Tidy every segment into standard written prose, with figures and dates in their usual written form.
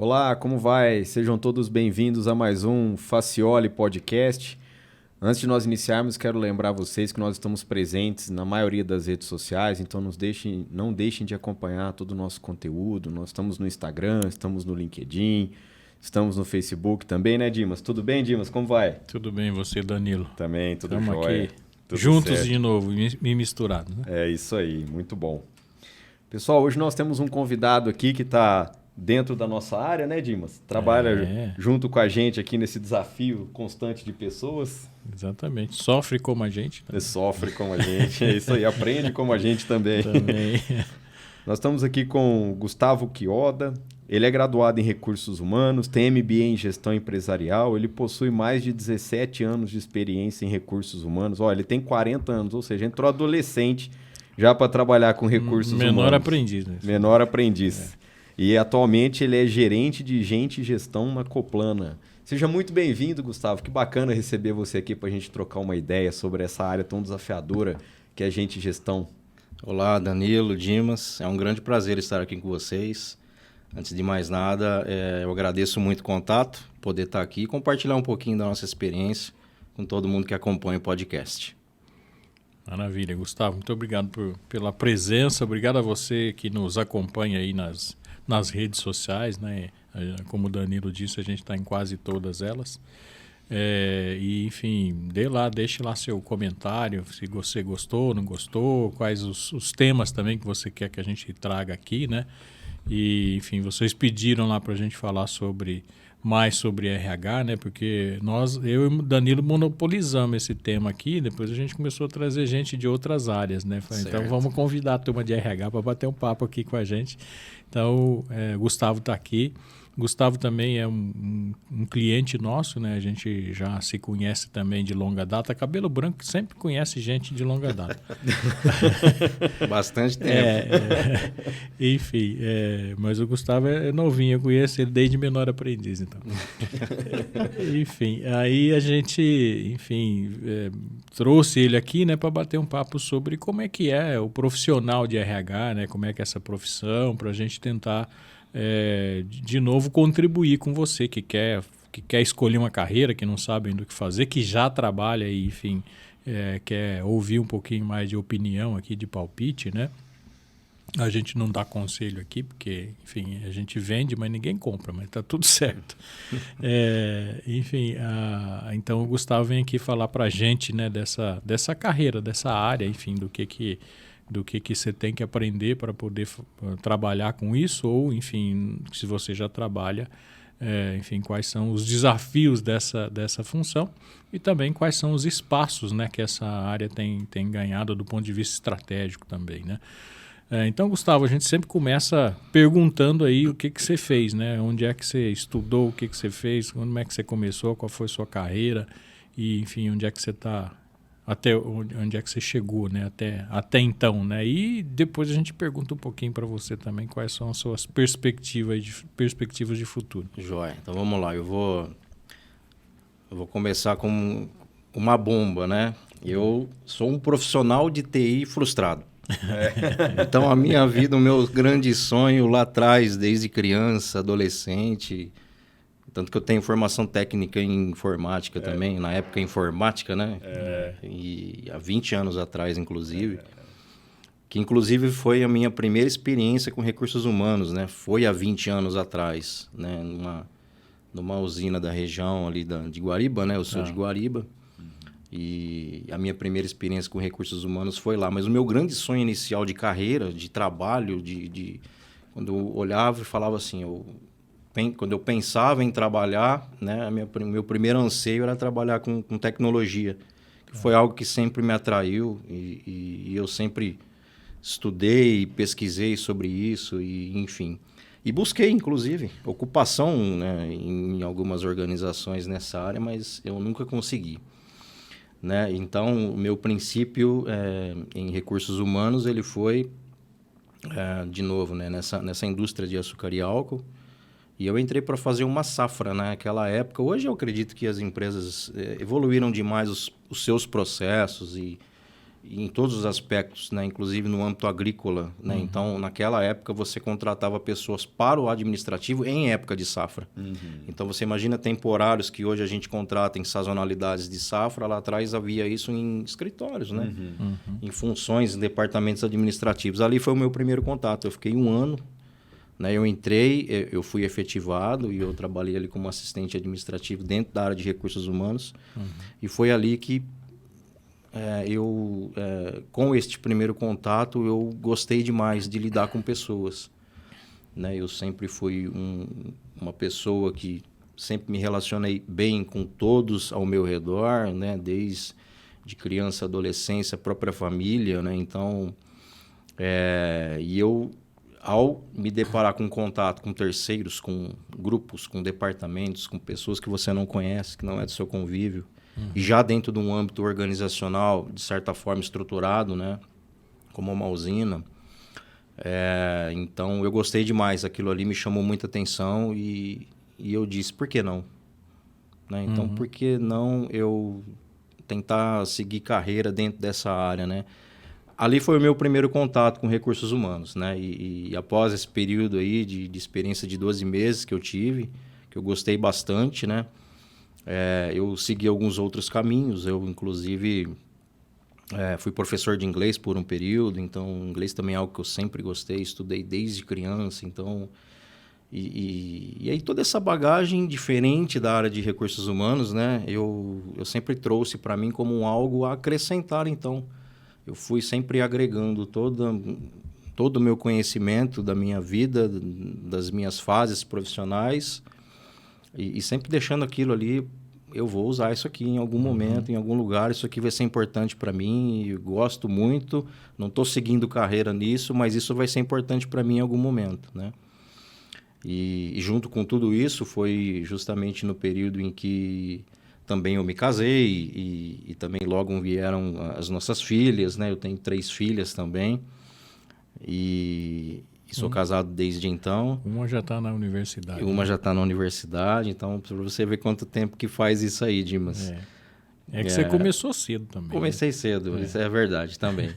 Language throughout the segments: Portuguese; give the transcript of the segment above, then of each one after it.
Olá, como vai? Sejam todos bem-vindos a mais um Facioli Podcast. Antes de nós iniciarmos, quero lembrar vocês que nós estamos presentes na maioria das redes sociais, então não deixem de acompanhar todo o nosso conteúdo. Nós estamos no Instagram, estamos no LinkedIn, estamos no Facebook também, né, Dimas? Tudo bem, Dimas? Como vai? Tudo bem, você, Danilo? Também, tudo Estamos jóia. aqui Tudo juntos certo. de novo, me misturados, né? É isso aí, muito bom. Pessoal, hoje nós temos um convidado aqui que está dentro da nossa área, né, Dimas? Trabalha junto com a gente aqui nesse desafio constante de pessoas. Exatamente. Sofre como a gente. Né? Sofre como a gente, é isso aí. Aprende como a gente também. Nós estamos aqui com o Gustavo Quioda. Ele é graduado em Recursos Humanos, tem MBA em Gestão Empresarial, ele possui mais de 17 anos de experiência em Recursos Humanos. Olha, ele tem 40 anos, ou seja, entrou adolescente já para trabalhar com recursos humanos. Menor aprendiz. Né? Menor aprendiz. E atualmente ele é gerente de gente e gestão na Coplana. Seja muito bem-vindo, Gustavo. Que bacana receber você aqui para a gente trocar uma ideia sobre essa área tão desafiadora que é gente e gestão. Olá, Danilo, Dimas. É um grande prazer estar aqui com vocês. Antes de mais nada, eu agradeço muito o contato, poder estar aqui e compartilhar um pouquinho da nossa experiência com todo mundo que acompanha o podcast. Maravilha, Gustavo. Muito obrigado pela presença. Obrigado a você que nos acompanha aí nas redes sociais, né? Como o Danilo disse, a gente está em quase todas elas. E, enfim, deixe lá seu comentário, se você gostou, não gostou, quais os temas também que você quer que a gente traga aqui, né? E, enfim, vocês pediram lá para a gente falar mais sobre RH, né? Porque eu e o Danilo monopolizamos esse tema aqui, depois a gente começou a trazer gente de outras áreas, né? Então vamos convidar a turma de RH para bater um papo aqui com a gente. Então, Gustavo está aqui. Gustavo também é um cliente nosso, né? A gente já se conhece também de longa data. Cabelo Branco sempre conhece gente de longa data. Bastante tempo. Enfim, mas o Gustavo é novinho, eu conheço ele desde menor aprendiz, então. Enfim, aí a gente, trouxe ele aqui, né, para bater um papo sobre como é que é o profissional de RH, né? Como é que é essa profissão, para a gente tentar de novo contribuir com você que quer escolher uma carreira, que não sabe ainda o que fazer, que já trabalha e, enfim, quer ouvir um pouquinho mais de opinião aqui, de palpite, né? A gente não dá conselho aqui, porque, enfim, a gente vende, mas ninguém compra, mas está tudo certo. Então o Gustavo vem aqui falar para a gente, né, dessa carreira, dessa área, enfim, do que você tem que aprender para poder trabalhar com isso, ou, enfim, se você já trabalha, quais são os desafios dessa função e também quais são os espaços, né, que essa área tem ganhado do ponto de vista estratégico também, né? Então, Gustavo, a gente sempre começa perguntando aí o que você fez, né? Onde é que você estudou, o que você fez, como é que você começou, qual foi a sua carreira e, enfim, onde é que você está, até onde é que você chegou, né? Até então, né? E depois a gente pergunta um pouquinho para você também quais são as suas perspectivas de futuro. Joia. Então vamos lá, eu vou começar com uma bomba, né? Eu sou um profissional de TI frustrado. Então a minha vida, o meu grande sonho lá atrás, desde criança, adolescente, tanto que eu tenho formação técnica em informática também, na época informática, né? E há 20 anos atrás, inclusive, que inclusive foi a minha primeira experiência com recursos humanos, né? Foi há 20 anos atrás, né? Numa usina da região ali de Guariba, né? Eu sou de Guariba. E a minha primeira experiência com recursos humanos foi lá. Mas o meu grande sonho inicial de carreira, de trabalho, quando eu olhava e falava assim, quando eu pensava em trabalhar, né, meu primeiro anseio era trabalhar com tecnologia, que foi algo que sempre me atraiu e eu sempre estudei, pesquisei sobre isso, e enfim. E busquei, inclusive, ocupação, né, em algumas organizações nessa área, mas eu nunca consegui. Né? Então, o meu princípio em recursos humanos ele foi, de novo, né, nessa indústria de açúcar e álcool, e eu entrei para fazer uma safra naquela época. Hoje eu acredito que as empresas evoluíram demais os seus processos em todos os aspectos, né? Inclusive no âmbito agrícola, né? Então, naquela época, você contratava pessoas para o administrativo em época de safra. Então, você imagina temporários que hoje a gente contrata em sazonalidades de safra. Lá atrás havia isso em escritórios, né? Em funções, em departamentos administrativos. Ali foi o meu primeiro contato. Eu fiquei 1 ano, né? Eu entrei, eu fui efetivado e eu trabalhei ali como assistente administrativo dentro da área de recursos humanos. E foi ali que com este primeiro contato, eu gostei demais de lidar com pessoas, né? Eu sempre fui uma pessoa que sempre me relacionei bem com todos ao meu redor, né? Desde criança, adolescência, própria família, né? Então, e eu, ao me deparar com contato com terceiros, com grupos, com departamentos, com pessoas que você não conhece, que não é do seu convívio, e já dentro de um âmbito organizacional, de certa forma estruturado, né? Como uma usina. Então, eu gostei demais. Aquilo ali me chamou muita atenção e eu disse, por que não? Né? Então, por que não eu tentar seguir carreira dentro dessa área, né? Ali foi o meu primeiro contato com recursos humanos, né? E após esse período aí de experiência de 12 meses que eu tive, que eu gostei bastante, né? Eu segui alguns outros caminhos. Eu, inclusive, fui professor de inglês por um período. Então, inglês também é algo que eu sempre gostei. Estudei desde criança. Então, e aí toda essa bagagem diferente da área de recursos humanos, né? Eu sempre trouxe para mim como algo a acrescentar. Então, eu fui sempre agregando todo o meu conhecimento da minha vida, das minhas fases profissionais, e sempre deixando aquilo ali, eu vou usar isso aqui em algum momento, em algum lugar, isso aqui vai ser importante para mim, eu gosto muito, não estou seguindo carreira nisso, mas isso vai ser importante para mim em algum momento, né? E junto com tudo isso, foi justamente no período em que também eu me casei e também logo vieram as nossas filhas, né? Eu tenho 3 filhas também e sou casado desde então. Uma já está na universidade. Uma já está na universidade, então para você ver quanto tempo que faz isso aí, Dimas. Que você começou cedo também. Comecei cedo, isso é verdade também.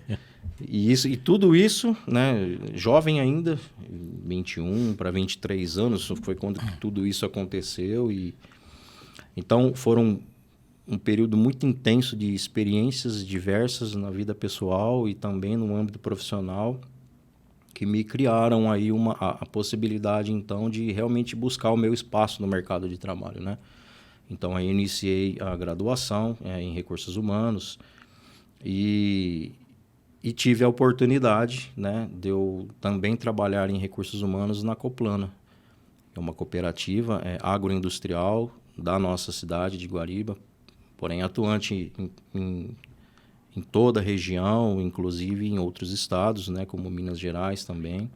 E tudo isso, né, jovem ainda, 21 para 23 anos, foi quando tudo isso aconteceu. Então, foram um período muito intenso de experiências diversas na vida pessoal e também no âmbito profissional, que me criaram aí a possibilidade, então, de realmente buscar o meu espaço no mercado de trabalho, né? Então, aí iniciei a graduação em recursos humanos e tive a oportunidade, né, de eu também trabalhar em recursos humanos na Coplana. É uma cooperativa agroindustrial da nossa cidade de Guariba, porém atuante em toda a região, inclusive em outros estados, né, como Minas Gerais também.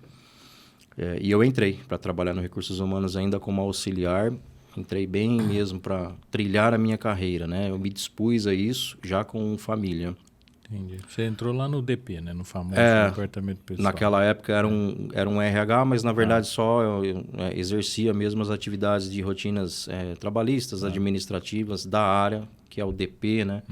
E eu entrei para trabalhar no recursos humanos ainda como auxiliar. Entrei bem mesmo para trilhar a minha carreira, né? Eu me dispus a isso já com família. Entendi. Você entrou lá no DP, né? No famoso departamento pessoal. Naquela época era um RH, mas na verdade só eu exercia mesmo as atividades de rotinas trabalhistas, administrativas da área, que é o DP, né?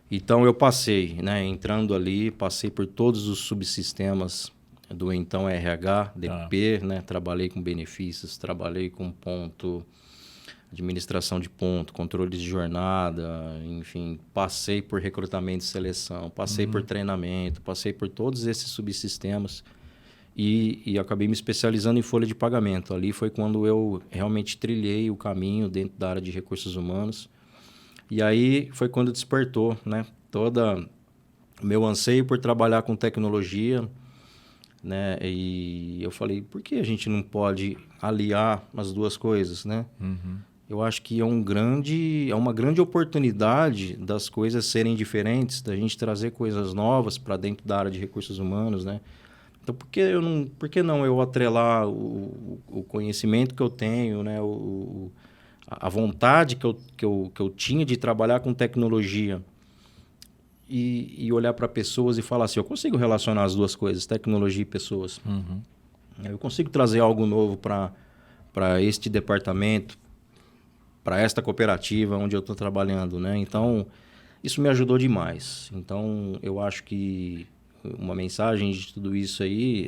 Então eu passei, né? Entrando ali, passei por todos os subsistemas do então RH, DP, né? Trabalhei com benefícios, trabalhei com ponto, administração de ponto, controle de jornada, enfim, passei por recrutamento e seleção, passei por treinamento, passei por todos esses subsistemas e acabei me especializando em folha de pagamento. Ali foi quando eu realmente trilhei o caminho dentro da área de recursos humanos. E aí foi quando despertou, né, todo o meu anseio por trabalhar com tecnologia, né? E eu falei, por que a gente não pode aliar as duas coisas, né? Eu acho que é uma grande oportunidade das coisas serem diferentes, da gente trazer coisas novas para dentro da área de recursos humanos, né? Então, por que não eu atrelar o conhecimento que eu tenho, né? A vontade que eu tinha de trabalhar com tecnologia e olhar para pessoas e falar assim, eu consigo relacionar as duas coisas, tecnologia e pessoas. Eu consigo trazer algo novo para este departamento, para esta cooperativa onde eu estou trabalhando, né? Então, Isso me ajudou demais. Então, eu acho que uma mensagem de tudo isso aí,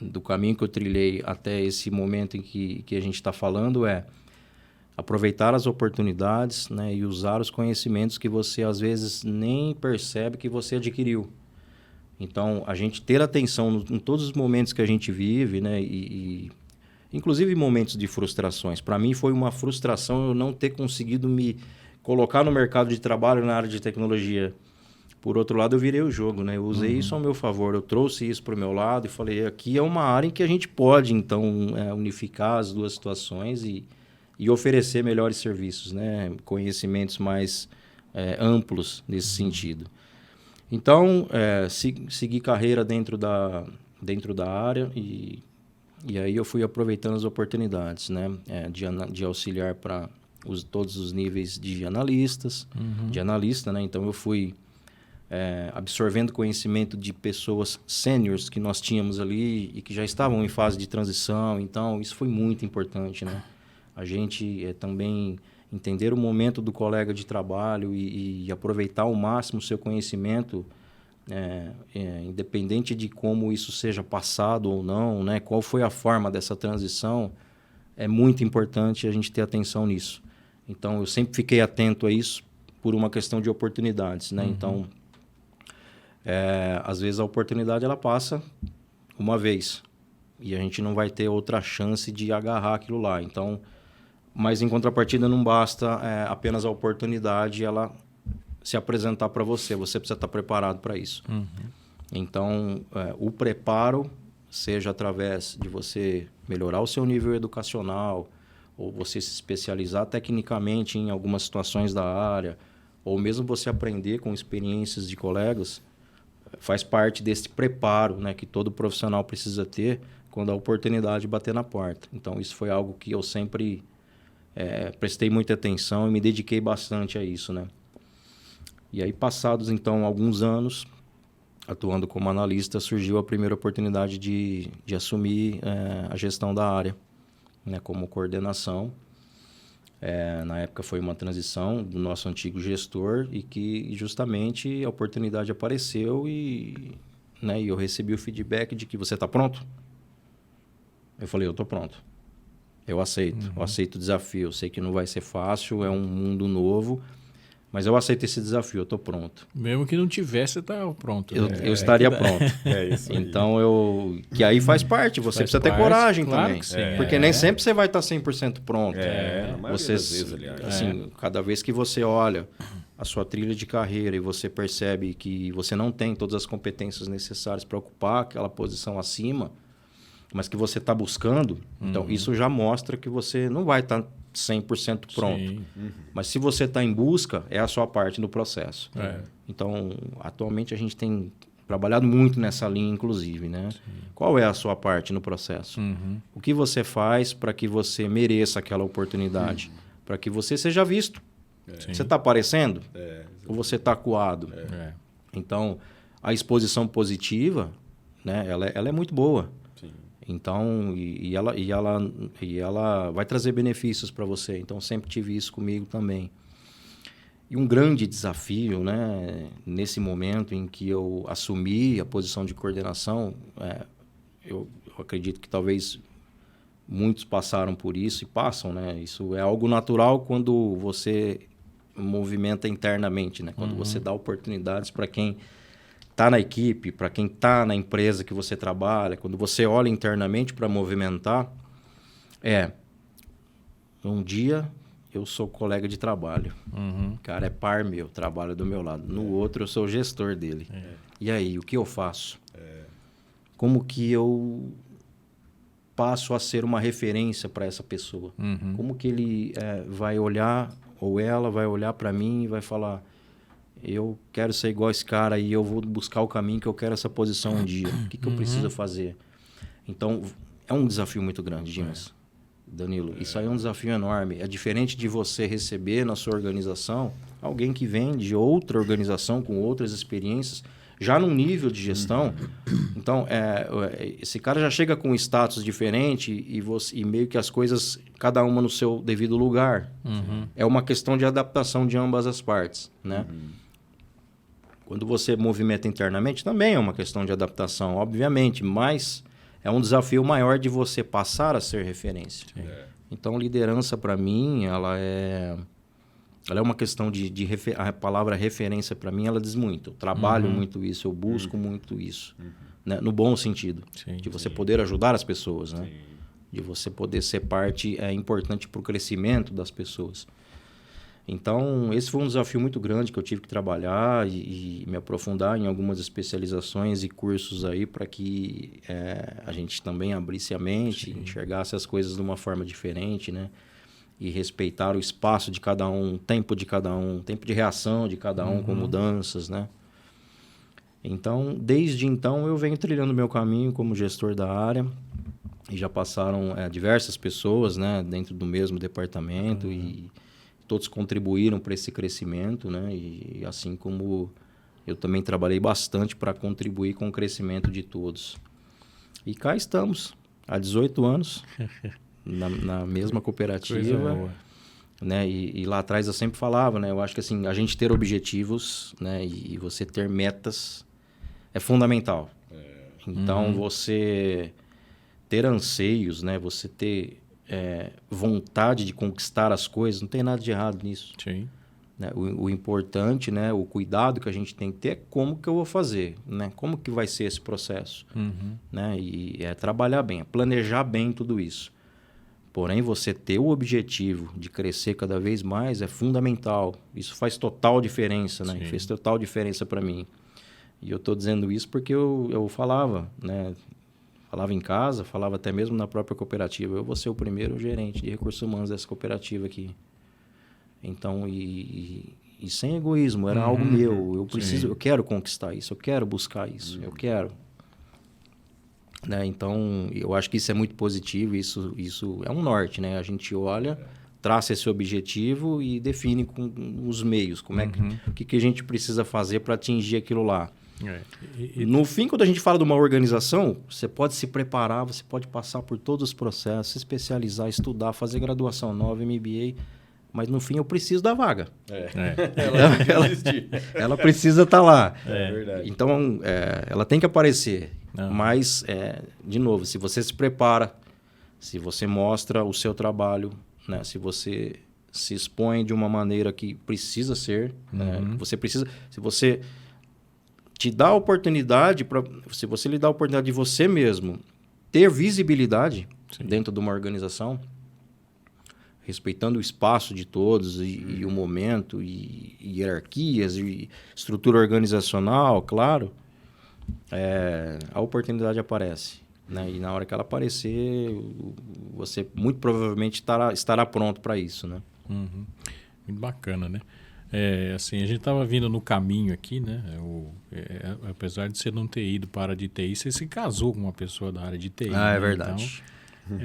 do caminho que eu trilhei até esse momento em que a gente está falando, é aproveitar as oportunidades, né, e usar os conhecimentos que você, às vezes, nem percebe que você adquiriu. Então, a gente ter atenção em todos os momentos que a gente vive, né, inclusive momentos de frustrações. Para mim, foi uma frustração eu não ter conseguido me colocar no mercado de trabalho na área de tecnologia. Por outro lado, eu virei o jogo, né? Eu usei isso ao meu favor, eu trouxe isso para o meu lado e falei, aqui é uma área em que a gente pode, então, unificar as duas situações e oferecer melhores serviços, né? Conhecimentos mais amplos nesse sentido. Então, segui carreira dentro da área e aí eu fui aproveitando as oportunidades, né? De auxiliar para todos os níveis de analistas, de analista, né? Então, eu fui absorvendo conhecimento de pessoas sêniores que nós tínhamos ali e que já estavam em fase de transição. Então, isso foi muito importante, né? A gente também entender o momento do colega de trabalho e aproveitar ao máximo o seu conhecimento, independente de como isso seja passado ou não, né? Qual foi a forma dessa transição, é muito importante a gente ter atenção nisso. Então, eu sempre fiquei atento a isso por uma questão de oportunidades, né? Então, às vezes a oportunidade ela passa uma vez e a gente não vai ter outra chance de agarrar aquilo lá. Então, mas em contrapartida não basta apenas a oportunidade ela se apresentar para você. Você precisa estar preparado para isso. Então, o preparo, seja através de você melhorar o seu nível educacional, ou você se especializar tecnicamente em algumas situações da área, ou mesmo você aprender com experiências de colegas, faz parte desse preparo, né, que todo profissional precisa ter quando a oportunidade bater na porta. Então, isso foi algo que eu sempre prestei muita atenção e me dediquei bastante a isso, né? E aí, passados, então, alguns anos, atuando como analista, surgiu a primeira oportunidade de assumir a gestão da área, né, como coordenação. Na época foi uma transição do nosso antigo gestor e que justamente a oportunidade apareceu e eu recebi o feedback de que você está pronto? Eu falei, eu estou pronto. Eu aceito. Eu aceito o desafio. Eu sei que não vai ser fácil, é um mundo novo, mas eu aceito esse desafio, eu estou pronto. Mesmo que não tivesse, você estava pronto. Eu estaria pronto. Isso aí. Então, que aí faz parte, você precisa ter coragem também. Que sim, porque nem sempre você vai estar 100% pronto. Na maioria das vezes, aliás. Assim, cada vez que você olha a sua trilha de carreira e você percebe que você não tem todas as competências necessárias para ocupar aquela posição acima, mas que você está buscando, então isso já mostra que você não vai estar 100% pronto. Mas se você está em busca, é a sua parte no processo. Então, atualmente a gente tem trabalhado muito nessa linha, inclusive, né? Qual é a sua parte no processo? O que você faz para que você mereça aquela oportunidade? Para que você seja visto. Você está aparecendo? Ou você está acuado? Então, a exposição positiva, né? Ela é muito boa. Então, e ela vai trazer benefícios para você. Então, sempre tive isso comigo também. E um grande desafio, né, nesse momento em que eu assumi a posição de coordenação, eu acredito que talvez muitos passaram por isso e passam, né? Isso é algo natural quando você movimenta internamente, né? Quando você dá oportunidades para quem está na equipe, para quem está na empresa que você trabalha, quando você olha internamente para movimentar, um dia eu sou colega de trabalho, o cara é par meu, trabalha do meu lado, no outro eu sou o gestor dele. E aí, o que eu faço? Como que eu passo a ser uma referência para essa pessoa? Como que ele vai olhar, ou ela vai olhar para mim e vai falar: eu quero ser igual a esse cara e eu vou buscar o caminho que eu quero essa posição um dia. O que eu preciso fazer? Então, é um desafio muito grande, Dimas. Danilo, isso aí é um desafio enorme. É diferente de você receber na sua organização alguém que vem de outra organização com outras experiências, já num nível de gestão. Então, esse cara já chega com um status diferente e meio que as coisas, cada uma no seu devido lugar. É uma questão de adaptação de ambas as partes, né? Quando você movimenta internamente, também é uma questão de adaptação, obviamente, mas é um desafio maior de você passar a ser referência. Então, liderança, para mim, ela é uma questão a palavra referência, para mim, ela diz muito. Eu trabalho muito isso, eu busco muito isso, né? No bom sentido, de você poder ajudar as pessoas, né? De você poder ser parte importante para o crescimento das pessoas. Então, esse foi um desafio muito grande que eu tive que trabalhar e me aprofundar em algumas especializações e cursos aí para que a gente também abrisse a mente, enxergasse as coisas de uma forma diferente, né? E respeitar o espaço de cada um, o tempo de cada um, o tempo de reação de cada um com mudanças, né? Então, desde então, eu venho trilhando meu caminho como gestor da área e já passaram diversas pessoas, né, dentro do mesmo departamento e todos contribuíram para esse crescimento, né? E assim como eu também trabalhei bastante para contribuir com o crescimento de todos. E cá estamos, há 18 anos, na mesma cooperativa, né? E lá atrás eu sempre falava, né? Eu acho que assim, a gente ter objetivos, né? E você ter metas é fundamental. Então, você ter anseios, né? Você ter vontade de conquistar as coisas, não tem nada de errado nisso. Sim. Né? O importante, né? O cuidado que a gente tem que ter é como que eu vou fazer, né? Como que vai ser esse processo, né? E trabalhar bem, planejar bem tudo isso. Porém, você ter o objetivo de crescer cada vez mais é fundamental. Isso faz total diferença, né? E fez total diferença para mim. E eu estou dizendo isso porque eu falava, né? Falava em casa, falava até mesmo na própria cooperativa. Eu vou ser o primeiro gerente de recursos humanos dessa cooperativa aqui. Então, e sem egoísmo, era algo meu. Eu preciso, eu quero conquistar isso, eu quero buscar isso, eu quero. Né? Então, eu acho que isso é muito positivo, isso é um norte, né? A gente olha, traça esse objetivo e define com os meios, como o que a gente precisa fazer para atingir aquilo lá. No fim, quando a gente fala de uma organização, você pode se preparar, você pode passar por todos os processos, se especializar, estudar, fazer graduação nova, MBA, mas no fim eu preciso da vaga. Ela precisa estar lá. É verdade. Então, ela tem que aparecer. Mas, de novo, se você se prepara, se você mostra o seu trabalho, né? Se você se expõe de uma maneira que precisa ser, né? Você precisa... Se você te dá a oportunidade, se você lhe dá a oportunidade de você mesmo ter visibilidade dentro de uma organização, respeitando o espaço de todos e o momento, e hierarquias, e estrutura organizacional, claro, a oportunidade aparece. Né? E na hora que ela aparecer, você muito provavelmente estará pronto para isso. Né? Muito bacana, né? Assim, a gente estava vindo no caminho aqui, né? Apesar de você não ter ido para a área de TI, você se casou com uma pessoa da área de TI. É verdade. Então,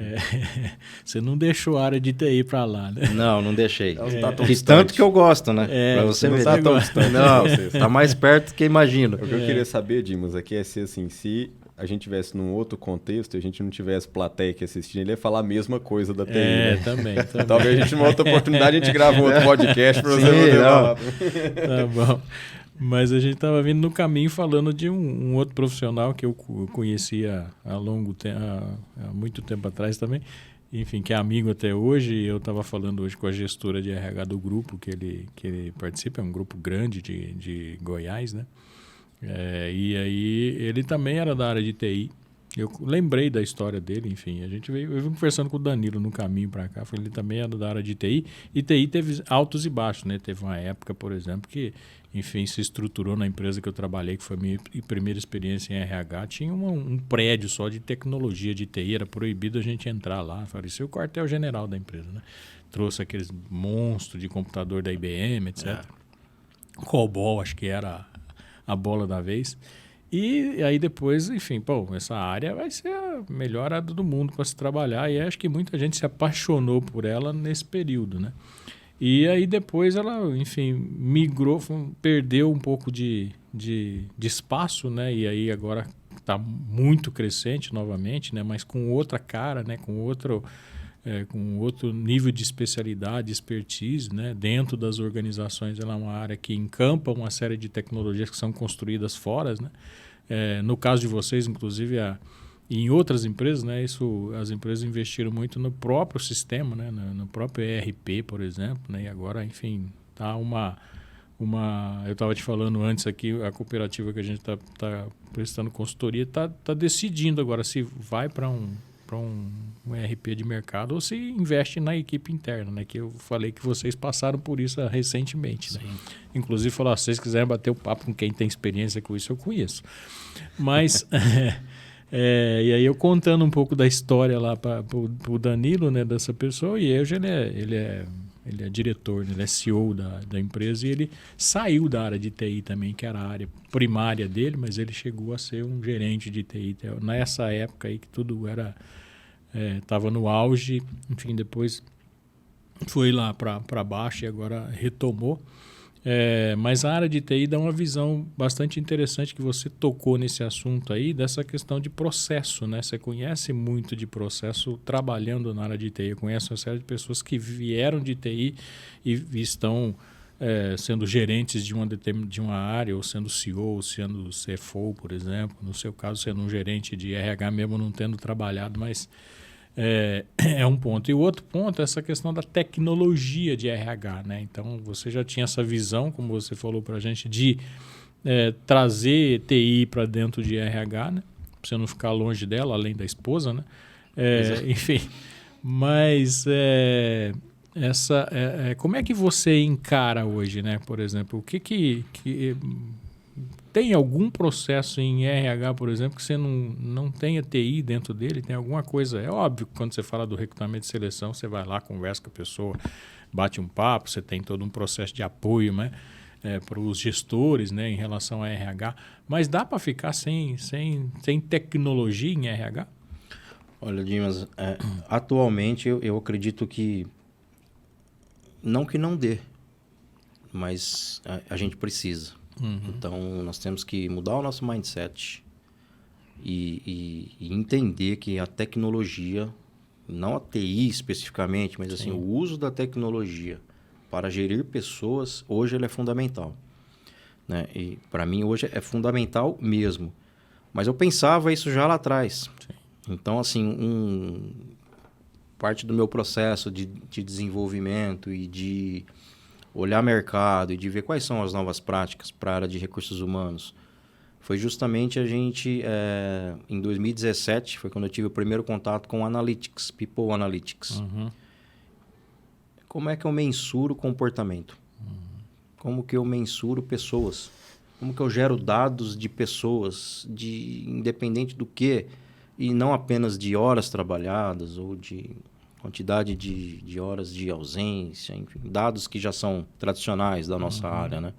você não deixou a área de TI para lá, né? Não deixei. Tá tão de tanto que eu gosto, né? Pra você não tá tão distante. Não, tá mais perto do que imagino. O que eu queria saber, Dimas, aqui é se assim, se a gente tivesse num outro contexto e a gente não tivesse plateia aqui assistindo, ele ia falar a mesma coisa da TI. Né? Também. Talvez a gente, numa outra oportunidade, a gente grava um outro podcast para você poder falar. Tá bom. Mas a gente estava vindo no caminho falando de um outro profissional que eu conhecia há muito tempo atrás também, enfim, que é amigo até hoje. Eu estava falando hoje com a gestora de RH do grupo que ele participa, é um grupo grande de Goiás, né? E aí ele também era da área de TI. Eu lembrei da história dele, enfim. Eu vim conversando com o Danilo no caminho para cá. Ele também era da área de TI. E TI teve altos e baixos, né? Teve uma época, por exemplo, que, enfim, se estruturou na empresa que eu trabalhei, que foi a minha primeira experiência em RH. Tinha um prédio só de tecnologia de TI. Era proibido a gente entrar lá. Parecia o quartel-general da empresa, né? Trouxe aqueles monstros de computador da IBM, etc. COBOL, acho que era a bola da vez. E aí depois, enfim, essa área vai ser a melhor área do mundo para se trabalhar, e acho que muita gente se apaixonou por ela nesse período, né? E aí depois ela, enfim, migrou, perdeu um pouco de de espaço, né? E aí agora está muito crescente novamente, né? Mas com outra cara, né? Com outro nível de especialidade, expertise, né? Dentro das organizações. Ela é uma área que encampa uma série de tecnologias que são construídas fora, né? No caso de vocês, inclusive, em outras empresas, né? As empresas investiram muito no próprio sistema, né? No próprio ERP, por exemplo, né? E agora, enfim, está eu estava te falando antes aqui, a cooperativa que a gente está prestando consultoria está decidindo agora se vai para um ERP de mercado ou se investe na equipe interna, né? Que eu falei que vocês passaram por isso recentemente. Né? Inclusive, falou, se vocês quiserem bater o papo com quem tem experiência com isso, eu conheço. Mas, e aí eu contando um pouco da história lá para o Danilo, né, dessa pessoa, e hoje ele é diretor, né? Ele é CEO da empresa e ele saiu da área de TI também, que era a área primária dele, mas ele chegou a ser um gerente de TI. Nessa época aí que tudo estava no auge, enfim, depois foi lá para baixo e agora retomou. Mas a área de TI dá uma visão bastante interessante que você tocou nesse assunto aí, dessa questão de processo, né? Você conhece muito de processo trabalhando na área de TI. Eu conheço uma série de pessoas que vieram de TI e estão sendo gerentes de uma área, ou sendo CEO, ou sendo CFO, por exemplo. No seu caso, sendo um gerente de RH mesmo não tendo trabalhado, mas é um ponto. E o outro ponto é essa questão da tecnologia de RH, né? Então, você já tinha essa visão, como você falou para a gente, de trazer TI para dentro de RH, né? Para você não ficar longe dela, além da esposa, né? Enfim, mas como é que você encara hoje, né? Por exemplo, o que tem algum processo em RH, por exemplo, que você não tenha TI dentro dele? Tem alguma coisa? É óbvio que quando você fala do recrutamento e seleção, você vai lá, conversa com a pessoa, bate um papo, você tem todo um processo de apoio, né? Para os gestores, né, em relação a RH. Mas dá para ficar sem tecnologia em RH? Olha, Dimas, atualmente eu acredito que não dê, mas a gente precisa. Então, nós temos que mudar o nosso mindset e entender que a tecnologia, não a TI especificamente, mas assim, o uso da tecnologia para gerir pessoas, hoje ele é fundamental. Né? E para mim, hoje é fundamental mesmo. Mas eu pensava isso já lá atrás. Sim. Então, assim, parte do meu processo de desenvolvimento e de olhar mercado e de ver quais são as novas práticas para a área de recursos humanos, foi justamente a gente, em 2017, foi quando eu tive o primeiro contato com Analytics, People Analytics. Como é que eu mensuro comportamento? Como que eu mensuro pessoas? Como que eu gero dados de pessoas, independente do que, e não apenas de horas trabalhadas ou de quantidade de horas de ausência, enfim, dados que já são tradicionais da nossa área, né?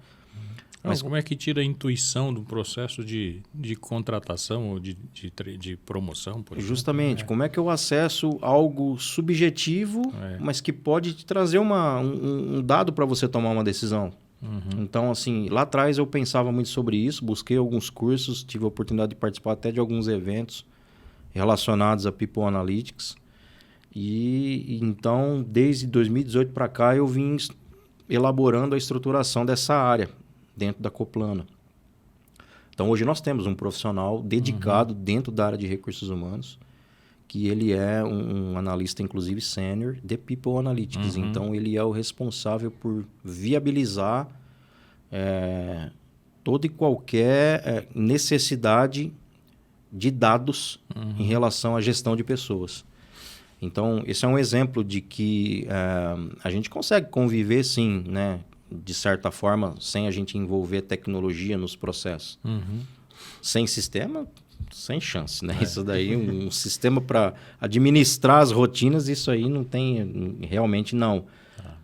Mas como é que tira a intuição do processo de contratação ou de promoção, por exemplo? Justamente, como é que eu acesso algo subjetivo, mas que pode te trazer um dado para você tomar uma decisão? Então, assim, lá atrás eu pensava muito sobre isso, busquei alguns cursos, tive a oportunidade de participar até de alguns eventos relacionados a People Analytics. E então, desde 2018 para cá, eu vim elaborando a estruturação dessa área dentro da Coplana. Então, hoje nós temos um profissional dedicado dentro da área de recursos humanos, que ele é um analista, inclusive, sênior de People Analytics. Então, ele é o responsável por viabilizar toda e qualquer necessidade de dados em relação à gestão de pessoas. Então, esse é um exemplo de que a gente consegue conviver, sim, né, de certa forma, sem a gente envolver tecnologia nos processos. Sem sistema, sem chance, né? Isso daí, um sistema para administrar as rotinas, isso aí não tem, realmente não.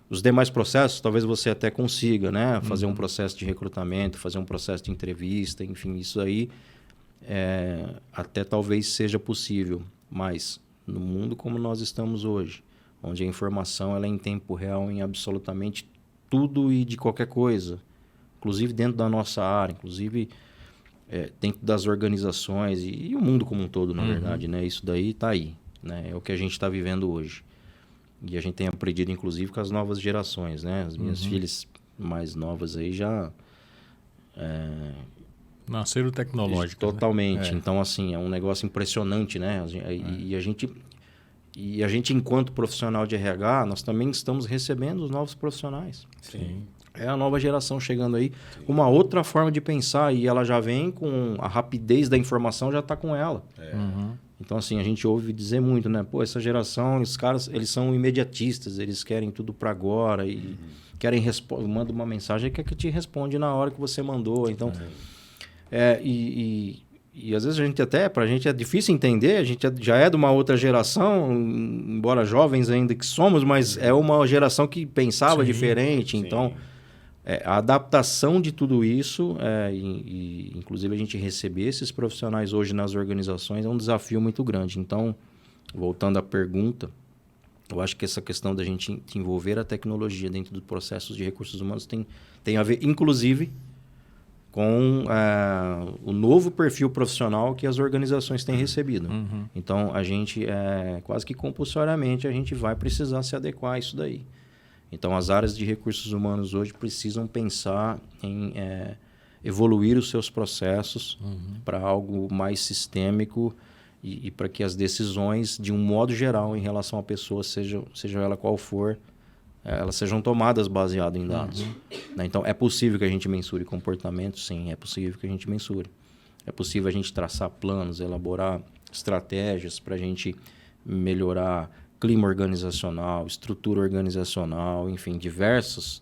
Os demais processos, talvez você até consiga, né? Fazer um processo de recrutamento, fazer um processo de entrevista, enfim, isso aí até talvez seja possível, mas no mundo como nós estamos hoje, onde a informação ela é em tempo real em absolutamente tudo e de qualquer coisa, inclusive dentro da nossa área, inclusive dentro das organizações e o mundo como um todo, na verdade, né? Isso daí está aí, né? É o que a gente está vivendo hoje. E a gente tem aprendido, inclusive, com as novas gerações, né? As minhas filhas mais novas aí já... Nasceram tecnológicas. Totalmente. Né? Então, assim, é um negócio impressionante, né? E a gente, enquanto profissional de RH, nós também estamos recebendo os novos profissionais. Sim. É a nova geração chegando aí, uma outra forma de pensar, e ela já vem com a rapidez da informação, já está com ela. Então, assim, a gente ouve dizer muito, né? Pô, essa geração, os caras, eles são imediatistas, eles querem tudo para agora e querem manda uma mensagem que te responde na hora que você mandou. Então, e às vezes a gente pra gente é difícil entender, a gente já é de uma outra geração, embora jovens ainda que somos, mas é uma geração que pensava diferente, então a adaptação de tudo isso, inclusive a gente receber esses profissionais hoje nas organizações é um desafio muito grande. Então, voltando à pergunta, eu acho que essa questão da gente envolver a tecnologia dentro dos processos de recursos humanos tem a ver, inclusive, com o novo perfil profissional que as organizações têm recebido. Então, a gente, quase que compulsoriamente, a gente vai precisar se adequar a isso daí. Então, as áreas de recursos humanos hoje precisam pensar em evoluir os seus processos para algo mais sistêmico e para que as decisões, de um modo geral, em relação à pessoa, seja ela qual for, elas sejam tomadas baseado em dados. Né? Então, é possível que a gente mensure comportamento? Sim, é possível que a gente mensure. É possível a gente traçar planos, elaborar estratégias para a gente melhorar clima organizacional, estrutura organizacional, enfim, diversos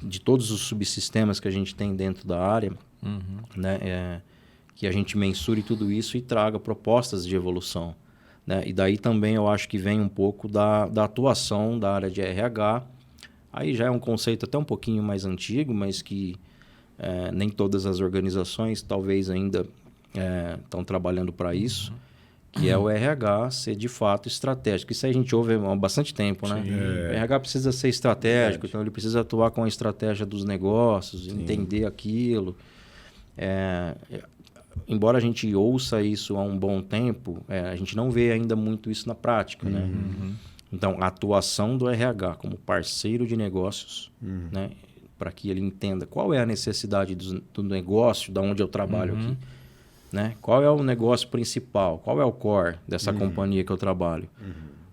de todos os subsistemas que a gente tem dentro da área, né? Que a gente mensure tudo isso e traga propostas de evolução. Né? E daí também eu acho que vem um pouco da atuação da área de RH. Aí já é um conceito até um pouquinho mais antigo, mas que nem todas as organizações talvez ainda estão trabalhando para isso, que é o RH ser de fato estratégico. Isso aí a gente ouve há bastante tempo, né? O RH precisa ser estratégico, então ele precisa atuar com a estratégia dos negócios, entender aquilo. Embora a gente ouça isso há um bom tempo, a gente não vê ainda muito isso na prática, né? Então, a atuação do RH como parceiro de negócios, né? Para que ele entenda qual é a necessidade do negócio, da onde eu trabalho aqui. Né? Qual é o negócio principal? Qual é o core dessa companhia que eu trabalho?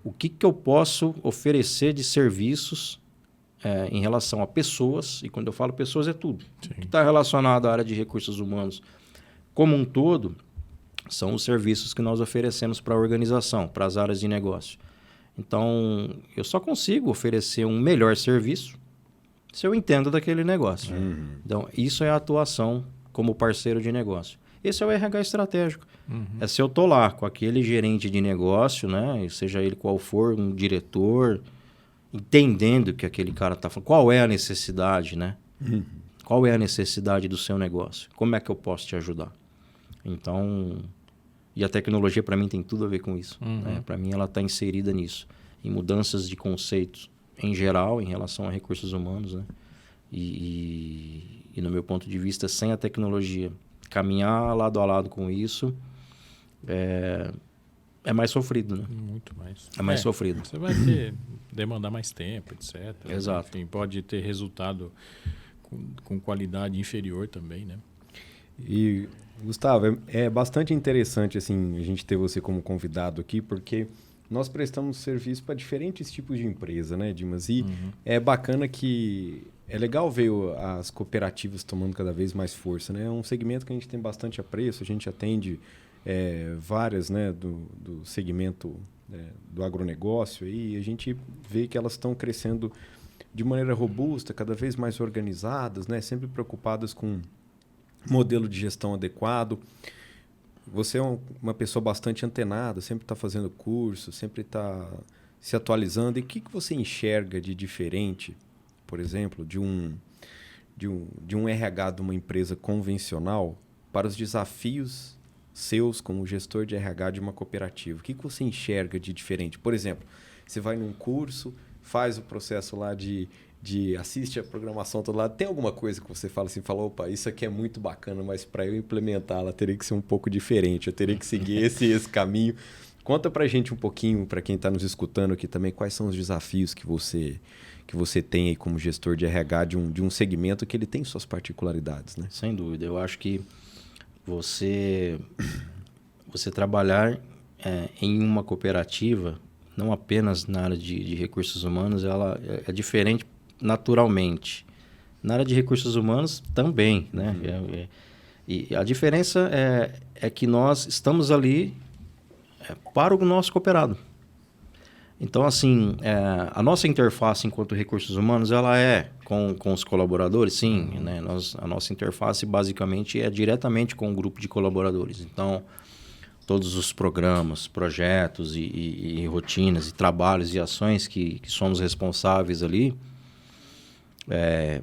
O que eu posso oferecer de serviços em relação a pessoas? E quando eu falo pessoas, é tudo. O que está relacionado à área de recursos humanos como um todo são os serviços que nós oferecemos para a organização, para as áreas de negócio. Então, eu só consigo oferecer um melhor serviço se eu entendo daquele negócio. Então, isso é a atuação como parceiro de negócio. Esse é o RH estratégico. É se eu estou lá com aquele gerente de negócio, né? Seja ele qual for, um diretor, entendendo que aquele cara está falando. Qual é a necessidade, né? Qual é a necessidade do seu negócio? Como é que eu posso te ajudar? Então, e a tecnologia para mim tem tudo a ver com isso. Né? Para mim ela está inserida nisso. Em mudanças de conceitos em geral, em relação a recursos humanos. Né? E no meu ponto de vista, sem a tecnologia caminhar lado a lado com isso, é mais sofrido, né? Muito mais. É mais sofrido. Você vai demandar mais tempo, etc. Exato. Enfim, pode ter resultado com qualidade inferior também, né? E, Gustavo, é bastante interessante assim, a gente ter você como convidado aqui, porque nós prestamos serviço para diferentes tipos de empresa, né, Dimas? E é bacana que... É legal ver as cooperativas tomando cada vez mais força, né? É um segmento que a gente tem bastante apreço, a gente atende várias, né, do segmento do agronegócio aí, e a gente vê que elas estão crescendo de maneira robusta, cada vez mais organizadas, né? Sempre preocupadas com modelo de gestão adequado. Você é uma pessoa bastante antenada, sempre está fazendo curso, sempre está se atualizando. E o que você enxerga de diferente, por exemplo, de um RH de uma empresa convencional para os desafios seus como gestor de RH de uma cooperativa? O que você enxerga de diferente? Por exemplo, você vai num curso, faz o processo lá de assiste a programação todo lado, tem alguma coisa que você fala assim, opa, isso aqui é muito bacana, mas para eu implementá-la teria que ser um pouco diferente, eu teria que seguir esse caminho. Conta pra gente um pouquinho, para quem está nos escutando aqui também, quais são os desafios que você tem aí como gestor de RH de um segmento que ele tem suas particularidades, né? Sem dúvida. Eu acho que você trabalhar em uma cooperativa, não apenas na área de recursos humanos, ela é diferente naturalmente. Na área de recursos humanos também, né? E a diferença é que nós estamos ali para o nosso cooperado. Então, assim, a nossa interface enquanto recursos humanos, ela é com os colaboradores, sim. Né? A nossa interface, basicamente, é diretamente com o grupo de colaboradores. Então, todos os programas, projetos e rotinas, e trabalhos e ações que somos responsáveis ali,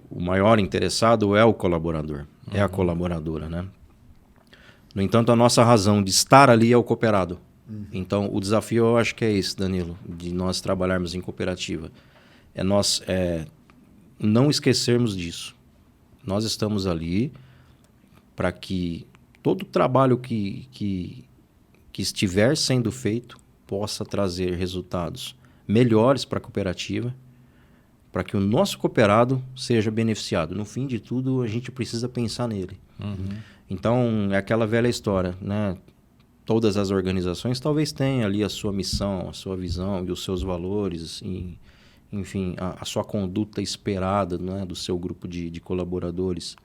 o maior interessado é o colaborador, é a colaboradora, né? No entanto, a nossa razão de estar ali é o cooperado. Então, o desafio eu acho que é esse, Danilo, de nós trabalharmos em cooperativa. É nós não esquecermos disso. Nós estamos ali para que todo o trabalho que estiver sendo feito possa trazer resultados melhores para a cooperativa, para que o nosso cooperado seja beneficiado. No fim de tudo, a gente precisa pensar nele. Então, é aquela velha história, né? Todas as organizações talvez tenham ali a sua missão, a sua visão e os seus valores, enfim, a sua conduta esperada, né, do seu grupo de colaboradores.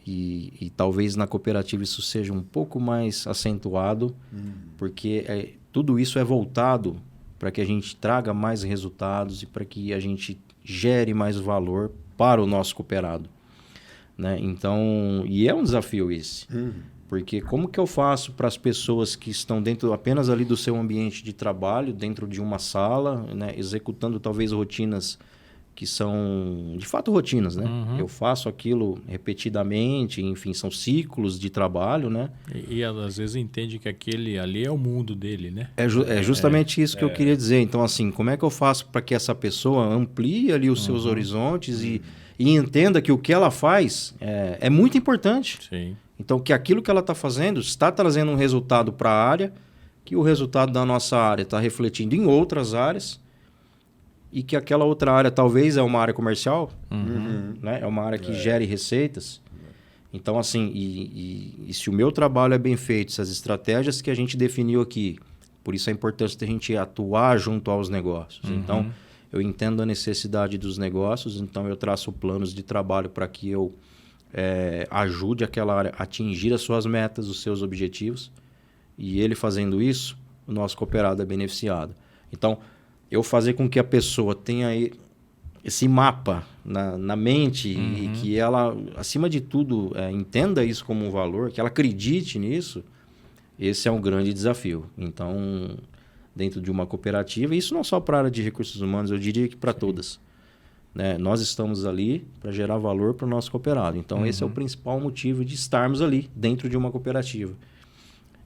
E talvez na cooperativa isso seja um pouco mais acentuado, porque tudo isso é voltado para que a gente traga mais resultados e para que a gente gere mais valor para o nosso cooperado. Né? Então, e é um desafio esse. Porque como que eu faço para as pessoas que estão dentro apenas ali do seu ambiente de trabalho, dentro de uma sala, né, executando talvez rotinas que são de fato rotinas, né? Eu faço aquilo repetidamente, enfim, são ciclos de trabalho, né? E às vezes entende que aquele ali é o mundo dele, né? É justamente isso que eu queria dizer. Então, assim, como é que eu faço para que essa pessoa amplie ali os seus horizontes e entenda que o que ela faz é muito importante. Sim. Então, que aquilo que ela está fazendo está trazendo um resultado para a área, que o resultado da nossa área está refletindo em outras áreas e que aquela outra área talvez é uma área comercial, né? É uma área que gere receitas. Então, assim, e se o meu trabalho é bem feito, se as estratégias que a gente definiu aqui, por isso a importância de a gente atuar junto aos negócios. Então, eu entendo a necessidade dos negócios, então eu traço planos de trabalho para que eu ajude aquela área a atingir as suas metas, os seus objetivos. E ele fazendo isso, o nosso cooperado é beneficiado. Então, eu fazer com que a pessoa tenha esse mapa na mente e que ela, acima de tudo, entenda isso como um valor, que ela acredite nisso, esse é um grande desafio. Então, dentro de uma cooperativa, isso não só para a área de recursos humanos, eu diria que para todas. Né? Nós estamos ali para gerar valor para o nosso cooperado. Então, esse é o principal motivo de estarmos ali dentro de uma cooperativa.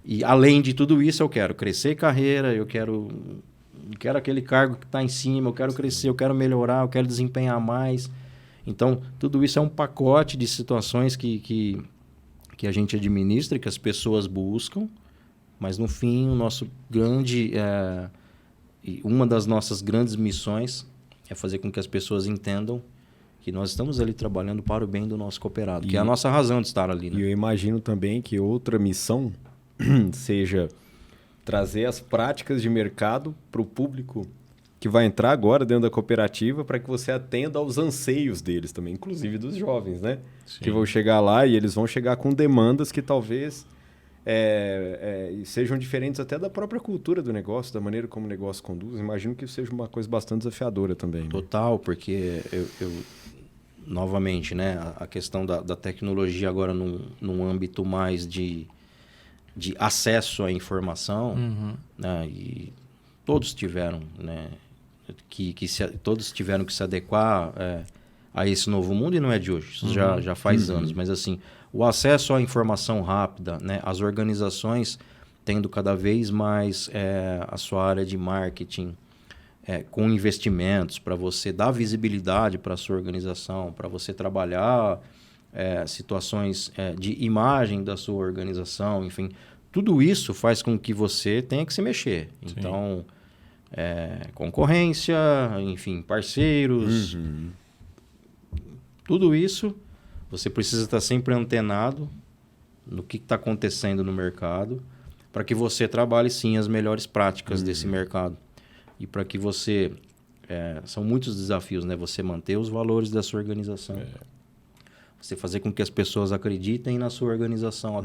E, além de tudo isso, eu quero crescer carreira, eu quero aquele cargo que está em cima, eu quero crescer, eu quero melhorar, eu quero desempenhar mais. Então, tudo isso é um pacote de situações que a gente administra, que as pessoas buscam, mas, no fim, o nosso uma das nossas grandes missões é fazer com que as pessoas entendam que nós estamos ali trabalhando para o bem do nosso cooperado, que é a nossa razão de estar ali. Né? E eu imagino também que outra missão seja trazer as práticas de mercado para o público que vai entrar agora dentro da cooperativa, para que você atenda aos anseios deles também, inclusive dos jovens, né? Sim. Que vão chegar lá e eles vão chegar com demandas que talvez sejam diferentes até da própria cultura do negócio, da maneira como o negócio conduz. Imagino que isso seja uma coisa bastante desafiadora também. Né? Total, porque eu novamente, né, a questão da tecnologia agora num âmbito mais de acesso à informação, né, e todos tiveram, né, todos tiveram que se adequar a esse novo mundo, e não é de hoje, isso já faz anos, mas assim, o acesso à informação rápida, né, as organizações tendo cada vez mais a sua área de marketing com investimentos, para você dar visibilidade para a sua organização, para você trabalhar situações de imagem da sua organização, enfim, tudo isso faz com que você tenha que se mexer. Sim. Então, concorrência, enfim, parceiros, tudo isso você precisa estar sempre antenado no que está acontecendo no mercado, para que você trabalhe sim as melhores práticas desse mercado. E para que você... são muitos desafios, né? Você manter os valores da sua organização. Você fazer com que as pessoas acreditem na sua organização,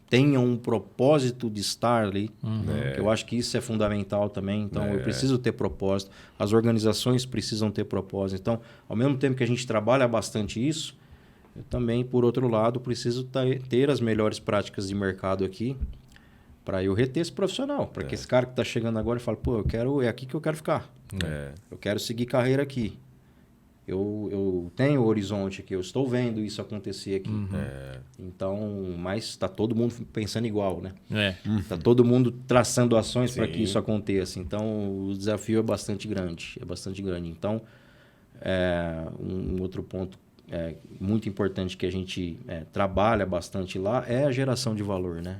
tenham um propósito de estar ali. Eu acho que isso é fundamental também. Então, eu preciso ter propósito. As organizações precisam ter propósito. Então, ao mesmo tempo que a gente trabalha bastante isso, eu também, por outro lado, preciso ter as melhores práticas de mercado aqui para eu reter esse profissional. Para que esse cara que está chegando agora fale, pô, é aqui que eu quero ficar. Eu quero seguir carreira aqui. Eu tenho o horizonte aqui, eu estou vendo isso acontecer aqui. Então, mas está todo mundo pensando igual, né? Está todo mundo traçando ações para que isso aconteça. Então, o desafio é bastante grande. Então, um outro ponto muito importante que a gente trabalha bastante lá é a geração de valor, né?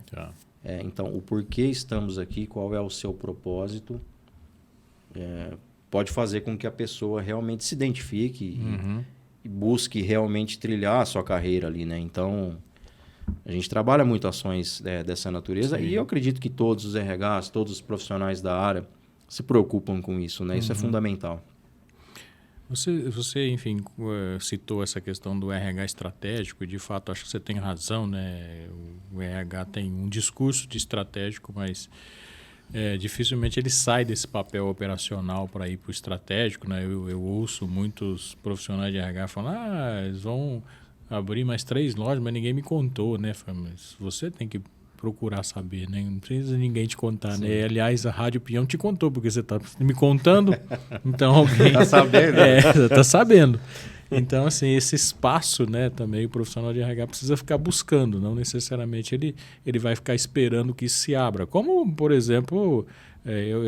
Então, o porquê estamos aqui, qual é o seu propósito, pode fazer com que a pessoa realmente se identifique e busque realmente trilhar a sua carreira ali, né? Então, a gente trabalha muito ações dessa natureza. E eu acredito que todos os RHs, todos os profissionais da área se preocupam com isso, né? Isso é fundamental. Você, enfim, citou essa questão do RH estratégico e, de fato, acho que você tem razão, né? O RH tem um discurso de estratégico, mas dificilmente ele sai desse papel operacional para ir para o estratégico, né? Eu ouço muitos profissionais de RH falando, eles vão abrir mais 3 lojas, mas ninguém me contou, né? Mas você tem que procurar saber, né? Não precisa ninguém te contar, né? Aliás, a Rádio Peão te contou, porque você está me contando, então alguém... Está sabendo. Está sabendo. Então, assim, esse espaço, né, também o profissional de RH precisa ficar buscando, não necessariamente ele vai ficar esperando que isso se abra. Como, por exemplo,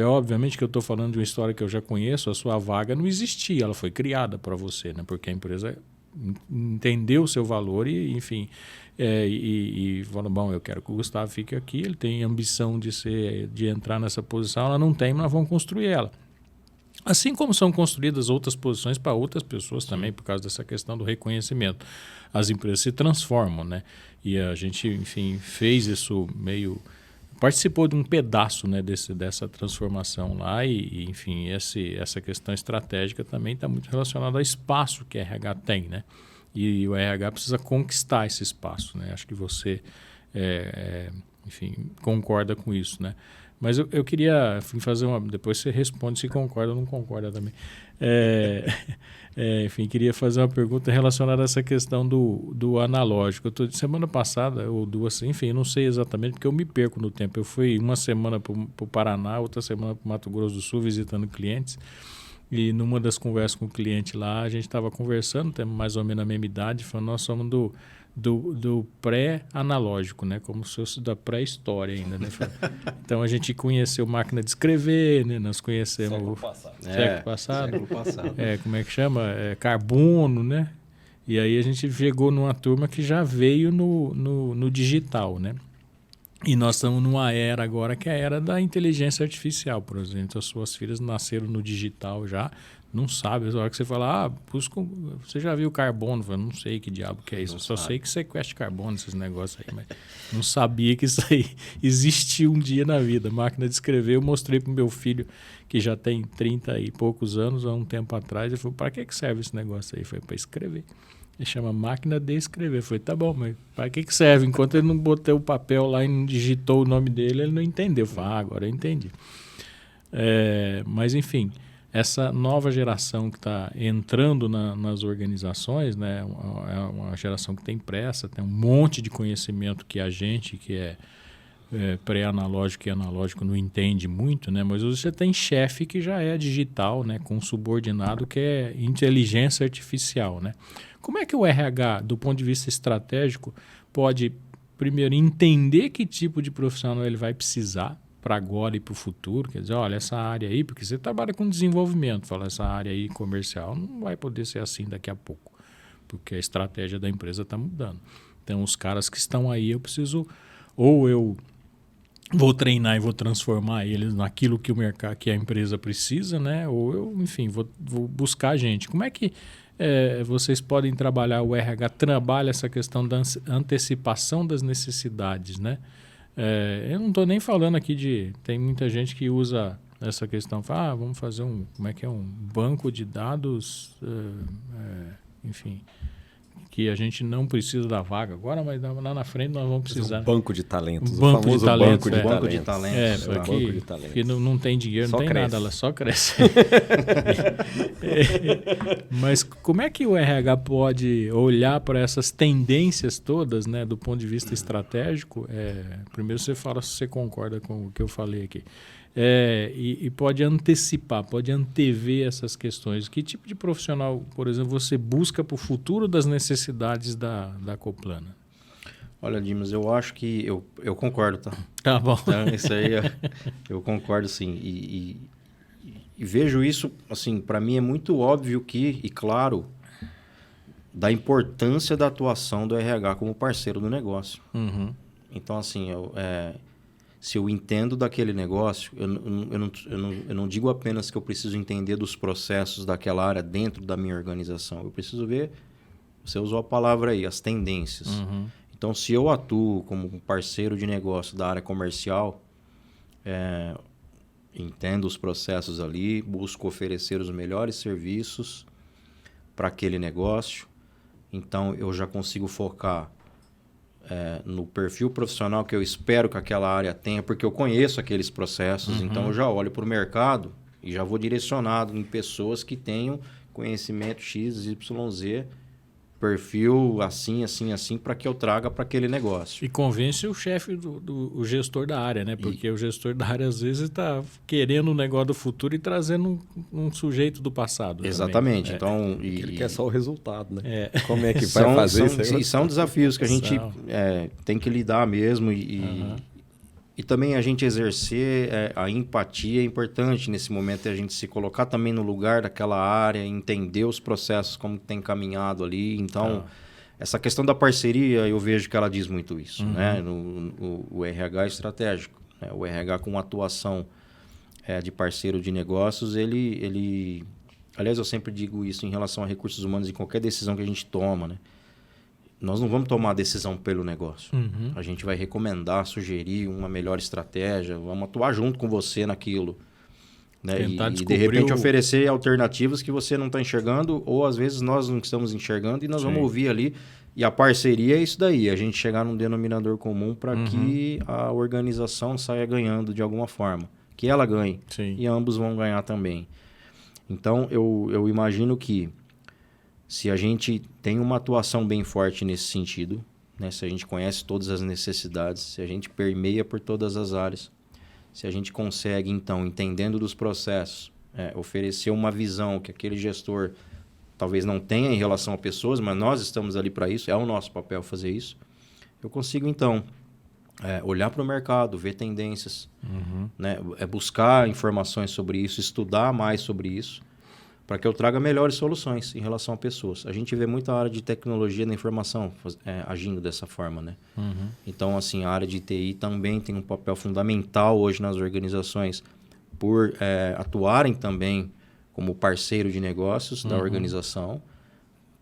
obviamente que eu estou falando de uma história que eu já conheço, a sua vaga não existia, ela foi criada para você, né? Porque a empresa entendeu o seu valor e, enfim... E falou, bom, eu quero que o Gustavo fique aqui, ele tem ambição de entrar nessa posição, ela não tem, mas nós vamos construir ela. Assim como são construídas outras posições para outras pessoas também, por causa dessa questão do reconhecimento. As empresas se transformam, né? E a gente, enfim, fez isso participou de um pedaço, né, dessa transformação lá e enfim, essa questão estratégica também está muito relacionada ao espaço que a RH tem, né? E o RH precisa conquistar esse espaço, né? Acho que você, enfim, concorda com isso, né? Mas eu queria fazer depois você responde se concorda ou não concorda também. Enfim, queria fazer uma pergunta relacionada a essa questão do analógico. Semana passada, ou 2, enfim, eu não sei exatamente, porque eu me perco no tempo. Eu fui uma semana para o Paraná, outra semana para o Mato Grosso do Sul, visitando clientes. E numa das conversas com o cliente lá, a gente estava conversando, temos mais ou menos a mesma idade, falando, nós somos do pré-analógico, né? Como se fosse da pré-história ainda, né? Então a gente conheceu máquina de escrever, né? Nós conhecemos século passado. Século passado. Como é que chama? Carbono, né? E aí a gente chegou numa turma que já veio no digital, né? E nós estamos numa era agora que é a era da inteligência artificial, por exemplo. As suas filhas nasceram no digital já, não sabe. A hora que você fala, você já viu carbono? Eu falo, não sei que diabo que é isso. Eu só sei que sequestra carbono, esses negócios aí. Mas não sabia que isso aí existia um dia na vida. Máquina de escrever, eu mostrei para o meu filho, que já tem 30 e poucos anos, há um tempo atrás. Ele falou, para que serve esse negócio aí? Foi para escrever. Ele chama máquina de escrever. Eu falei, tá bom, mas para que serve? Enquanto ele não botou o papel lá e não digitou o nome dele, ele não entendeu. Eu falei, agora eu entendi. Mas, enfim, essa nova geração que está entrando nas organizações, né, é uma geração que tem pressa, tem um monte de conhecimento que a gente, que é pré-analógico e analógico, não entende muito, né? Mas você tem chefe que já é digital, né, com subordinado que é inteligência artificial, né? Como é que o RH, do ponto de vista estratégico, pode, primeiro, entender que tipo de profissional ele vai precisar para agora e para o futuro. Quer dizer, olha, essa área aí, porque você trabalha com desenvolvimento, fala, essa área aí comercial não vai poder ser assim daqui a pouco, porque a estratégia da empresa está mudando. Então, os caras que estão aí, eu preciso, ou eu vou treinar e vou transformar eles naquilo que o mercado, que a empresa precisa, né? Ou eu, enfim, vou buscar gente. Como é que vocês podem trabalhar, o RH trabalha essa questão da antecipação das necessidades, né? Eu não estou nem falando aqui tem muita gente que usa essa questão, fala, vamos fazer um banco de dados, enfim, que a gente não precisa da vaga agora, mas lá na frente nós vamos precisar. Um banco de talentos. Um banco de talentos. Banco de talentos. Banco de talentos. Que não tem dinheiro, não tem nada, ela só cresce. Mas como é que o RH pode olhar para essas tendências todas, né, do ponto de vista estratégico? Primeiro você fala se você concorda com o que eu falei aqui. E pode antecipar, pode antever essas questões. Que tipo de profissional, por exemplo, você busca para o futuro das necessidades da Coplana? Olha, Dimas, eu acho que eu concordo, tá? Tá bom. Então, isso aí eu concordo, sim. E vejo isso, assim, para mim é muito óbvio e claro, da importância da atuação do RH como parceiro do negócio. Uhum. Então, assim, se eu entendo daquele negócio, eu não digo apenas que eu preciso entender dos processos daquela área dentro da minha organização. Eu preciso ver, você usou a palavra aí, as tendências. Uhum. Então, se eu atuo como parceiro de negócio da área comercial, entendo os processos ali, busco oferecer os melhores serviços para aquele negócio. Então, eu já consigo focar no perfil profissional que eu espero que aquela área tenha, porque eu conheço aqueles processos, então eu já olho para o mercado e já vou direcionado em pessoas que tenham conhecimento X, Y, Z, perfil assim, assim, assim, para que eu traga para aquele negócio. E convence o chefe, o gestor da área, né? Porque o gestor da área, às vezes, está querendo um negócio do futuro e trazendo um sujeito do passado. Exatamente. Então, ele quer só o resultado, né? É. Como é que vai fazer isso? E são desafios que a gente tem que lidar mesmo e também a gente exercer a empatia é importante nesse momento, a gente se colocar também no lugar daquela área, entender os processos, como tem caminhado ali. Então, essa questão da parceria, eu vejo que ela diz muito isso, né? O RH estratégico, né? O RH com atuação de parceiro de negócios, ele... Aliás, eu sempre digo isso em relação a recursos humanos em qualquer decisão que a gente toma, né? Nós não vamos tomar a decisão pelo negócio. A gente vai recomendar, sugerir uma melhor estratégia, vamos atuar junto com você naquilo. Né? E de repente oferecer alternativas que você não está enxergando, ou às vezes nós não estamos enxergando e nós vamos ouvir ali. E a parceria é isso daí, a gente chegar num denominador comum para que a organização saia ganhando de alguma forma. Que ela ganhe. Sim. E ambos vão ganhar também. Então, eu imagino que se a gente tem uma atuação bem forte nesse sentido, né? Se a gente conhece todas as necessidades, se a gente permeia por todas as áreas, se a gente consegue, então, entendendo dos processos, oferecer uma visão que aquele gestor talvez não tenha em relação a pessoas, mas nós estamos ali para isso, é o nosso papel fazer isso, eu consigo, então, olhar para o mercado, ver tendências, né? Buscar informações sobre isso, estudar mais sobre isso, para que eu traga melhores soluções em relação a pessoas. A gente vê muita área de tecnologia da informação agindo dessa forma, né? Então, assim, a área de TI também tem um papel fundamental hoje nas organizações por atuarem também como parceiro de negócios da organização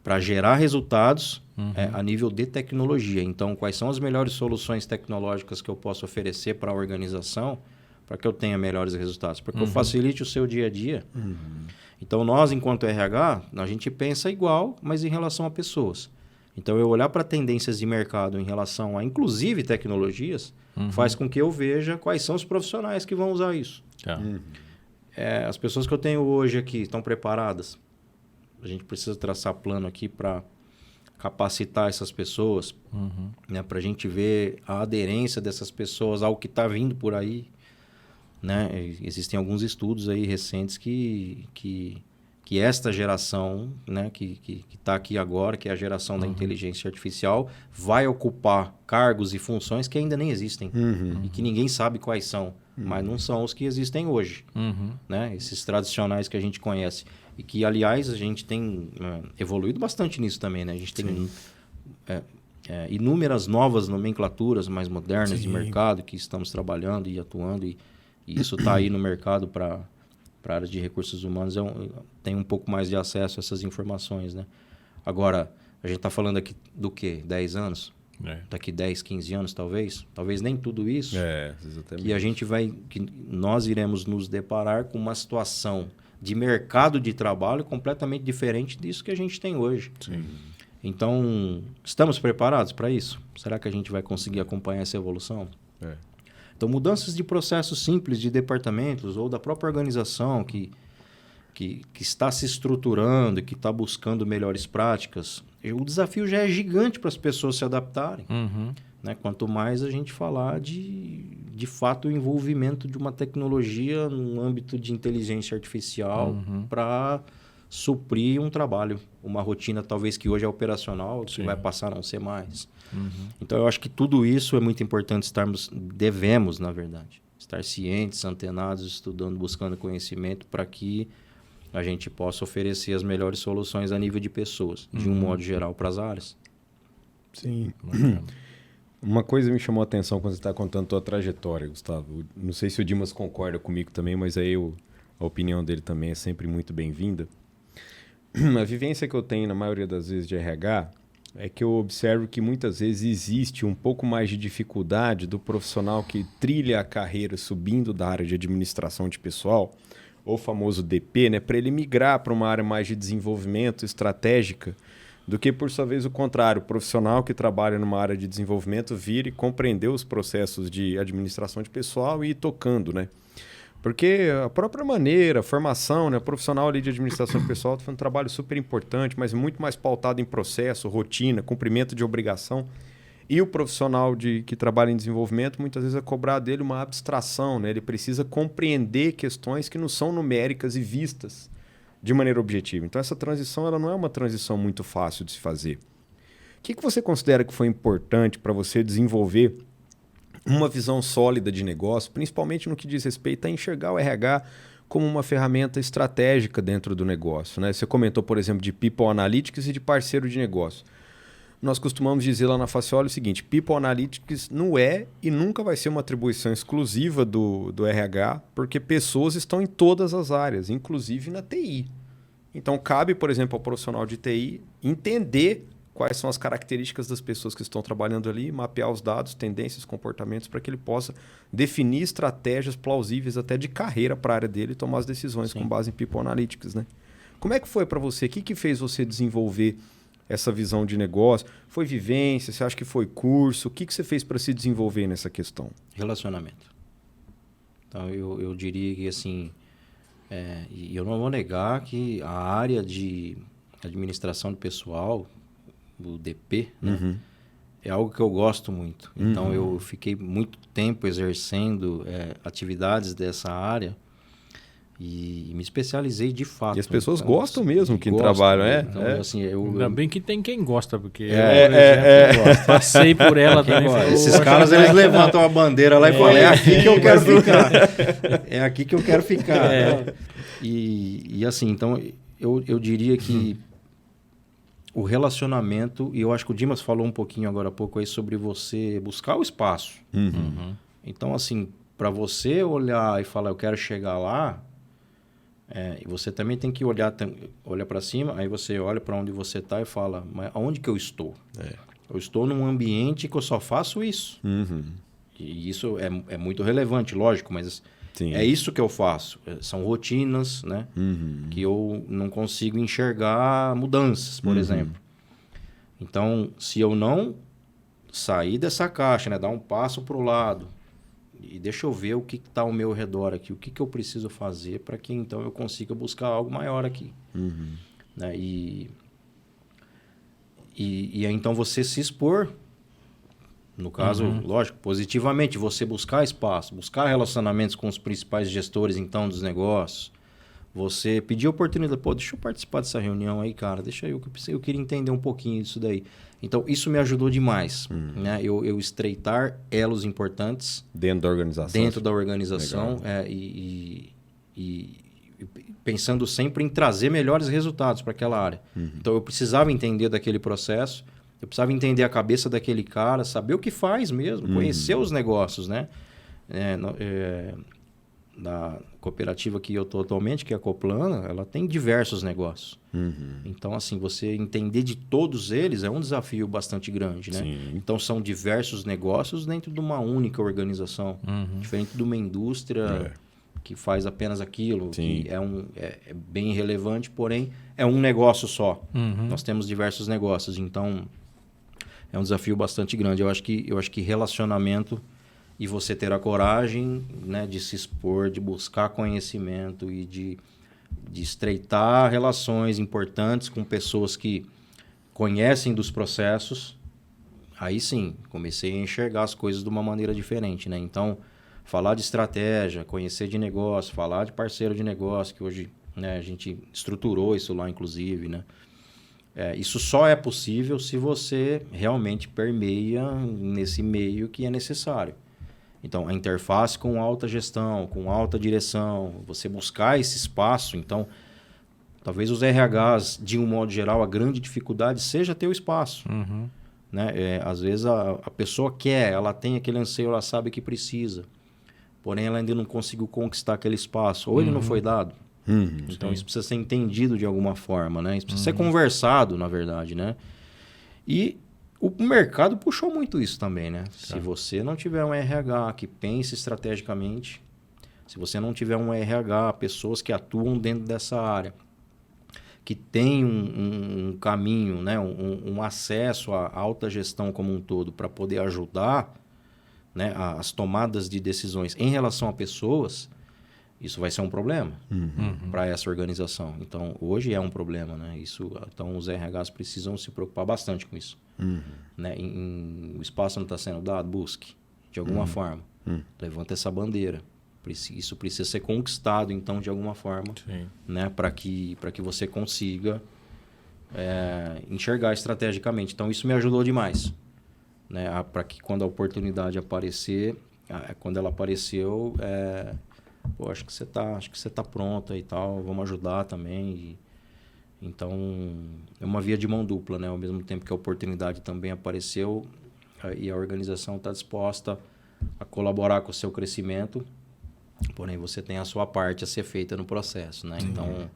para gerar resultados a nível de tecnologia. Então, quais são as melhores soluções tecnológicas que eu posso oferecer para a organização para que eu tenha melhores resultados? Para que eu facilite o seu dia a dia. Então, nós, enquanto RH, a gente pensa igual, mas em relação a pessoas. Então, eu olhar para tendências de mercado em relação a, inclusive, tecnologias, faz com que eu veja quais são os profissionais que vão usar isso. As pessoas que eu tenho hoje aqui estão preparadas? A gente precisa traçar plano aqui para capacitar essas pessoas, né? Para a gente ver a aderência dessas pessoas ao que está vindo por aí. Né? Existem alguns estudos aí recentes que que esta geração, né, que está aqui agora, que é a geração da inteligência artificial, vai ocupar cargos e funções que ainda nem existem e que ninguém sabe quais são, mas não são os que existem hoje, né? Esses tradicionais que a gente conhece e que, aliás, a gente tem evoluído bastante nisso também, né? A gente tem inúmeras novas nomenclaturas mais modernas de mercado que estamos trabalhando e atuando e isso está aí no mercado para a área de recursos humanos, tem um pouco mais de acesso a essas informações, né? Agora, a gente está falando aqui do quê? 10 anos? Daqui 10, 15 anos, talvez? Talvez nem tudo isso. Exatamente. Que nós iremos nos deparar com uma situação de mercado de trabalho completamente diferente disso que a gente tem hoje. Sim. Então, estamos preparados para isso? Será que a gente vai conseguir acompanhar essa evolução? Então, mudanças de processos simples de departamentos ou da própria organização que está se estruturando e que está buscando melhores práticas, o desafio já é gigante para as pessoas se adaptarem. Né? Quanto mais a gente falar de fato, o envolvimento de uma tecnologia no âmbito de inteligência artificial para suprir um trabalho, uma rotina talvez que hoje é operacional, que vai passar a não ser mais. Então, eu acho que tudo isso é muito importante devemos, na verdade, estar cientes, antenados, estudando, buscando conhecimento para que a gente possa oferecer as melhores soluções a nível de pessoas, de um modo geral, para as áreas. Sim. Uma coisa me chamou a atenção quando você está contando a tua trajetória, Gustavo. Não sei se o Dimas concorda comigo também, mas aí a opinião dele também é sempre muito bem-vinda. A vivência que eu tenho, na maioria das vezes, de RH, é que eu observo que muitas vezes existe um pouco mais de dificuldade do profissional que trilha a carreira subindo da área de administração de pessoal, ou famoso DP, né, para ele migrar para uma área mais de desenvolvimento estratégica, do que, por sua vez, o contrário. O profissional que trabalha numa área de desenvolvimento vir e compreender os processos de administração de pessoal e ir tocando, né? Porque a própria maneira, a formação, né, profissional ali de administração de pessoal foi um trabalho super importante, mas muito mais pautado em processo, rotina, cumprimento de obrigação. E o profissional que trabalha em desenvolvimento, muitas vezes é cobrar dele uma abstração, né? Ele precisa compreender questões que não são numéricas e vistas de maneira objetiva. Então, essa transição ela não é uma transição muito fácil de se fazer. O que você considera que foi importante para você desenvolver uma visão sólida de negócio, principalmente no que diz respeito a enxergar o RH como uma ferramenta estratégica dentro do negócio, né? Você comentou, por exemplo, de People Analytics e de parceiro de negócio. Nós costumamos dizer lá na Faciola o seguinte: People Analytics não é e nunca vai ser uma atribuição exclusiva do RH, porque pessoas estão em todas as áreas, inclusive na TI. Então, cabe, por exemplo, ao profissional de TI entender quais são as características das pessoas que estão trabalhando ali, mapear os dados, tendências, comportamentos, para que ele possa definir estratégias plausíveis até de carreira para a área dele e tomar as decisões com base em People Analytics, né? Como é que foi para você? O que fez você desenvolver essa visão de negócio? Foi vivência? Você acha que foi curso? O que você fez para se desenvolver nessa questão? Relacionamento. Então, eu diria que, assim, e eu não vou negar que a área de administração de pessoal, o DP, né, é algo que eu gosto muito. Então, eu fiquei muito tempo exercendo atividades dessa área e me especializei de fato. E as pessoas gostam mesmo que trabalham, Então, assim, Ainda bem que tem quem gosta, porque eu, por exemplo, passei por ela também. Esses caras, eles levantam a bandeira lá e falam, é aqui que eu quero ficar. É aqui que eu quero ficar. E assim, então, eu diria que o relacionamento, e eu acho que o Dimas falou um pouquinho agora há pouco aí sobre você buscar o espaço. Então, assim, para você olhar e falar, eu quero chegar lá, e você também tem que olhar para cima, aí você olha para onde você está e fala, mas aonde que eu estou? Eu estou num ambiente que eu só faço isso. E isso é muito relevante, lógico, mas é isso que eu faço. São rotinas, né? Que eu não consigo enxergar mudanças, por exemplo. Então, se eu não sair dessa caixa, né? Dar um passo para o lado, e deixa eu ver o que está ao meu redor aqui, o que eu preciso fazer para que então eu consiga buscar algo maior aqui. Né? E então você se expor, no caso, lógico, positivamente, você buscar espaço, buscar relacionamentos com os principais gestores então dos negócios, Você pedir a oportunidade, pô, deixa eu participar dessa reunião aí, cara, deixa eu queria entender um pouquinho disso daí. Então, isso me ajudou demais, né? Eu estreitar elos importantes dentro da organização. E pensando sempre em trazer melhores resultados para aquela área. Então, eu precisava entender daquele processo, eu precisava entender a cabeça daquele cara, saber o que faz mesmo, conhecer os negócios, né? Da cooperativa que eu estou atualmente, que é a Coplana, ela tem diversos negócios. Então, assim, você entender de todos eles é um desafio bastante grande, né? Sim. Então, são diversos negócios dentro de uma única organização. Diferente de uma indústria que faz apenas aquilo, Sim. que é bem relevante, porém, é um negócio só. Nós temos diversos negócios, então é um desafio bastante grande. Eu acho que relacionamento e você ter a coragem, né, de se expor, de buscar conhecimento e de estreitar relações importantes com pessoas que conhecem dos processos, aí sim, comecei a enxergar as coisas de uma maneira diferente, né? Então, falar de estratégia, conhecer de negócio, falar de parceiro de negócio, que hoje, né, a gente estruturou isso lá, inclusive, né? Isso só é possível se você realmente permeia nesse meio que é necessário. Então, a interface com alta gestão, com alta direção, você buscar esse espaço. Então, talvez os RHs, de um modo geral, a grande dificuldade seja ter o espaço. Né? Às vezes, a pessoa quer, ela tem aquele anseio, ela sabe que precisa. Porém, ela ainda não conseguiu conquistar aquele espaço. Ou ele não foi dado. Então, isso precisa ser entendido de alguma forma. Né? Isso precisa ser conversado, na verdade. Né? E o mercado puxou muito isso também, né? Se você não tiver um RH que pense estrategicamente, se você não tiver um RH, pessoas que atuam dentro dessa área, que tem um caminho, né? um acesso à alta gestão como um todo para poder ajudar, né? As tomadas de decisões em relação a pessoas, isso vai ser um problema para essa organização. Então, hoje é um problema, né? Então, os RHs precisam se preocupar bastante com isso. Né? O espaço não está sendo dado, busque de alguma forma. Levanta essa bandeira. Isso precisa ser conquistado, então, de alguma forma, né? Para que você consiga enxergar estrategicamente. Então, isso me ajudou demais. Né? Para que quando a oportunidade aparecer, quando ela apareceu... Pô, acho que você tá pronta e tal, vamos ajudar também. Então, é uma via de mão dupla, né? Ao mesmo tempo que a oportunidade também apareceu e a organização está disposta a colaborar com o seu crescimento, porém você tem a sua parte a ser feita no processo, né? Então,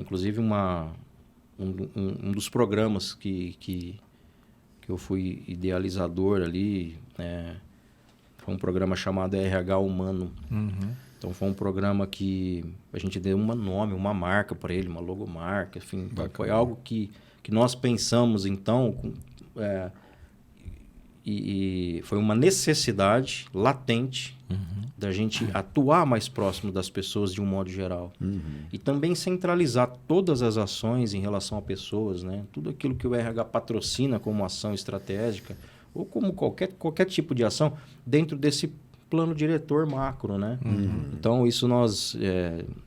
inclusive um dos programas que eu fui idealizador ali, foi um programa chamado RH Humano. Então, foi um programa que a gente deu um nome, uma marca para ele, uma logomarca, enfim. Então, foi algo que nós pensamos, então, e foi uma necessidade latente da gente atuar mais próximo das pessoas de um modo geral. E também centralizar todas as ações em relação a pessoas, né? Tudo aquilo que o RH patrocina como ação estratégica, ou como qualquer tipo de ação, dentro desse plano diretor macro, né? Então, isso nós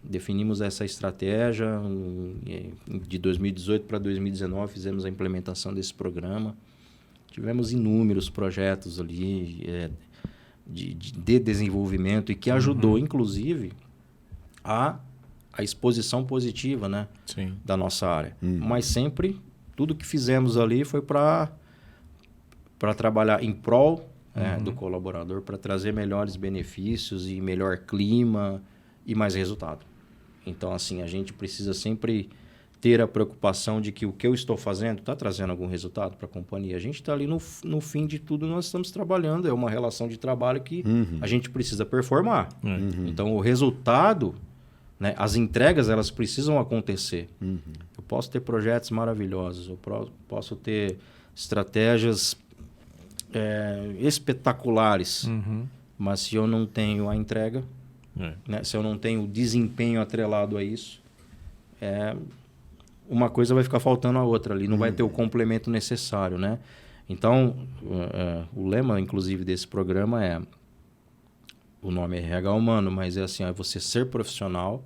definimos essa estratégia de 2018 para 2019, fizemos a implementação desse programa. Tivemos inúmeros projetos ali de desenvolvimento e que ajudou, inclusive, a exposição positiva, né? Da nossa área. Mas sempre, tudo que fizemos ali foi para trabalhar em prol do colaborador, para trazer melhores benefícios e melhor clima e mais resultado. Então, assim, a gente precisa sempre ter a preocupação de que o que eu estou fazendo está trazendo algum resultado para a companhia. A gente está ali no fim de tudo, nós estamos trabalhando, é uma relação de trabalho que a gente precisa performar. Então, o resultado, né, as entregas, elas precisam acontecer. Eu posso ter projetos maravilhosos, eu posso ter estratégias espetaculares, mas se eu não tenho a entrega, né, se eu não tenho o desempenho atrelado a isso, uma coisa vai ficar faltando a outra ali, não vai ter o complemento necessário, né? Então, o lema, inclusive, desse programa o nome é RH Humano, mas é assim, é você ser profissional,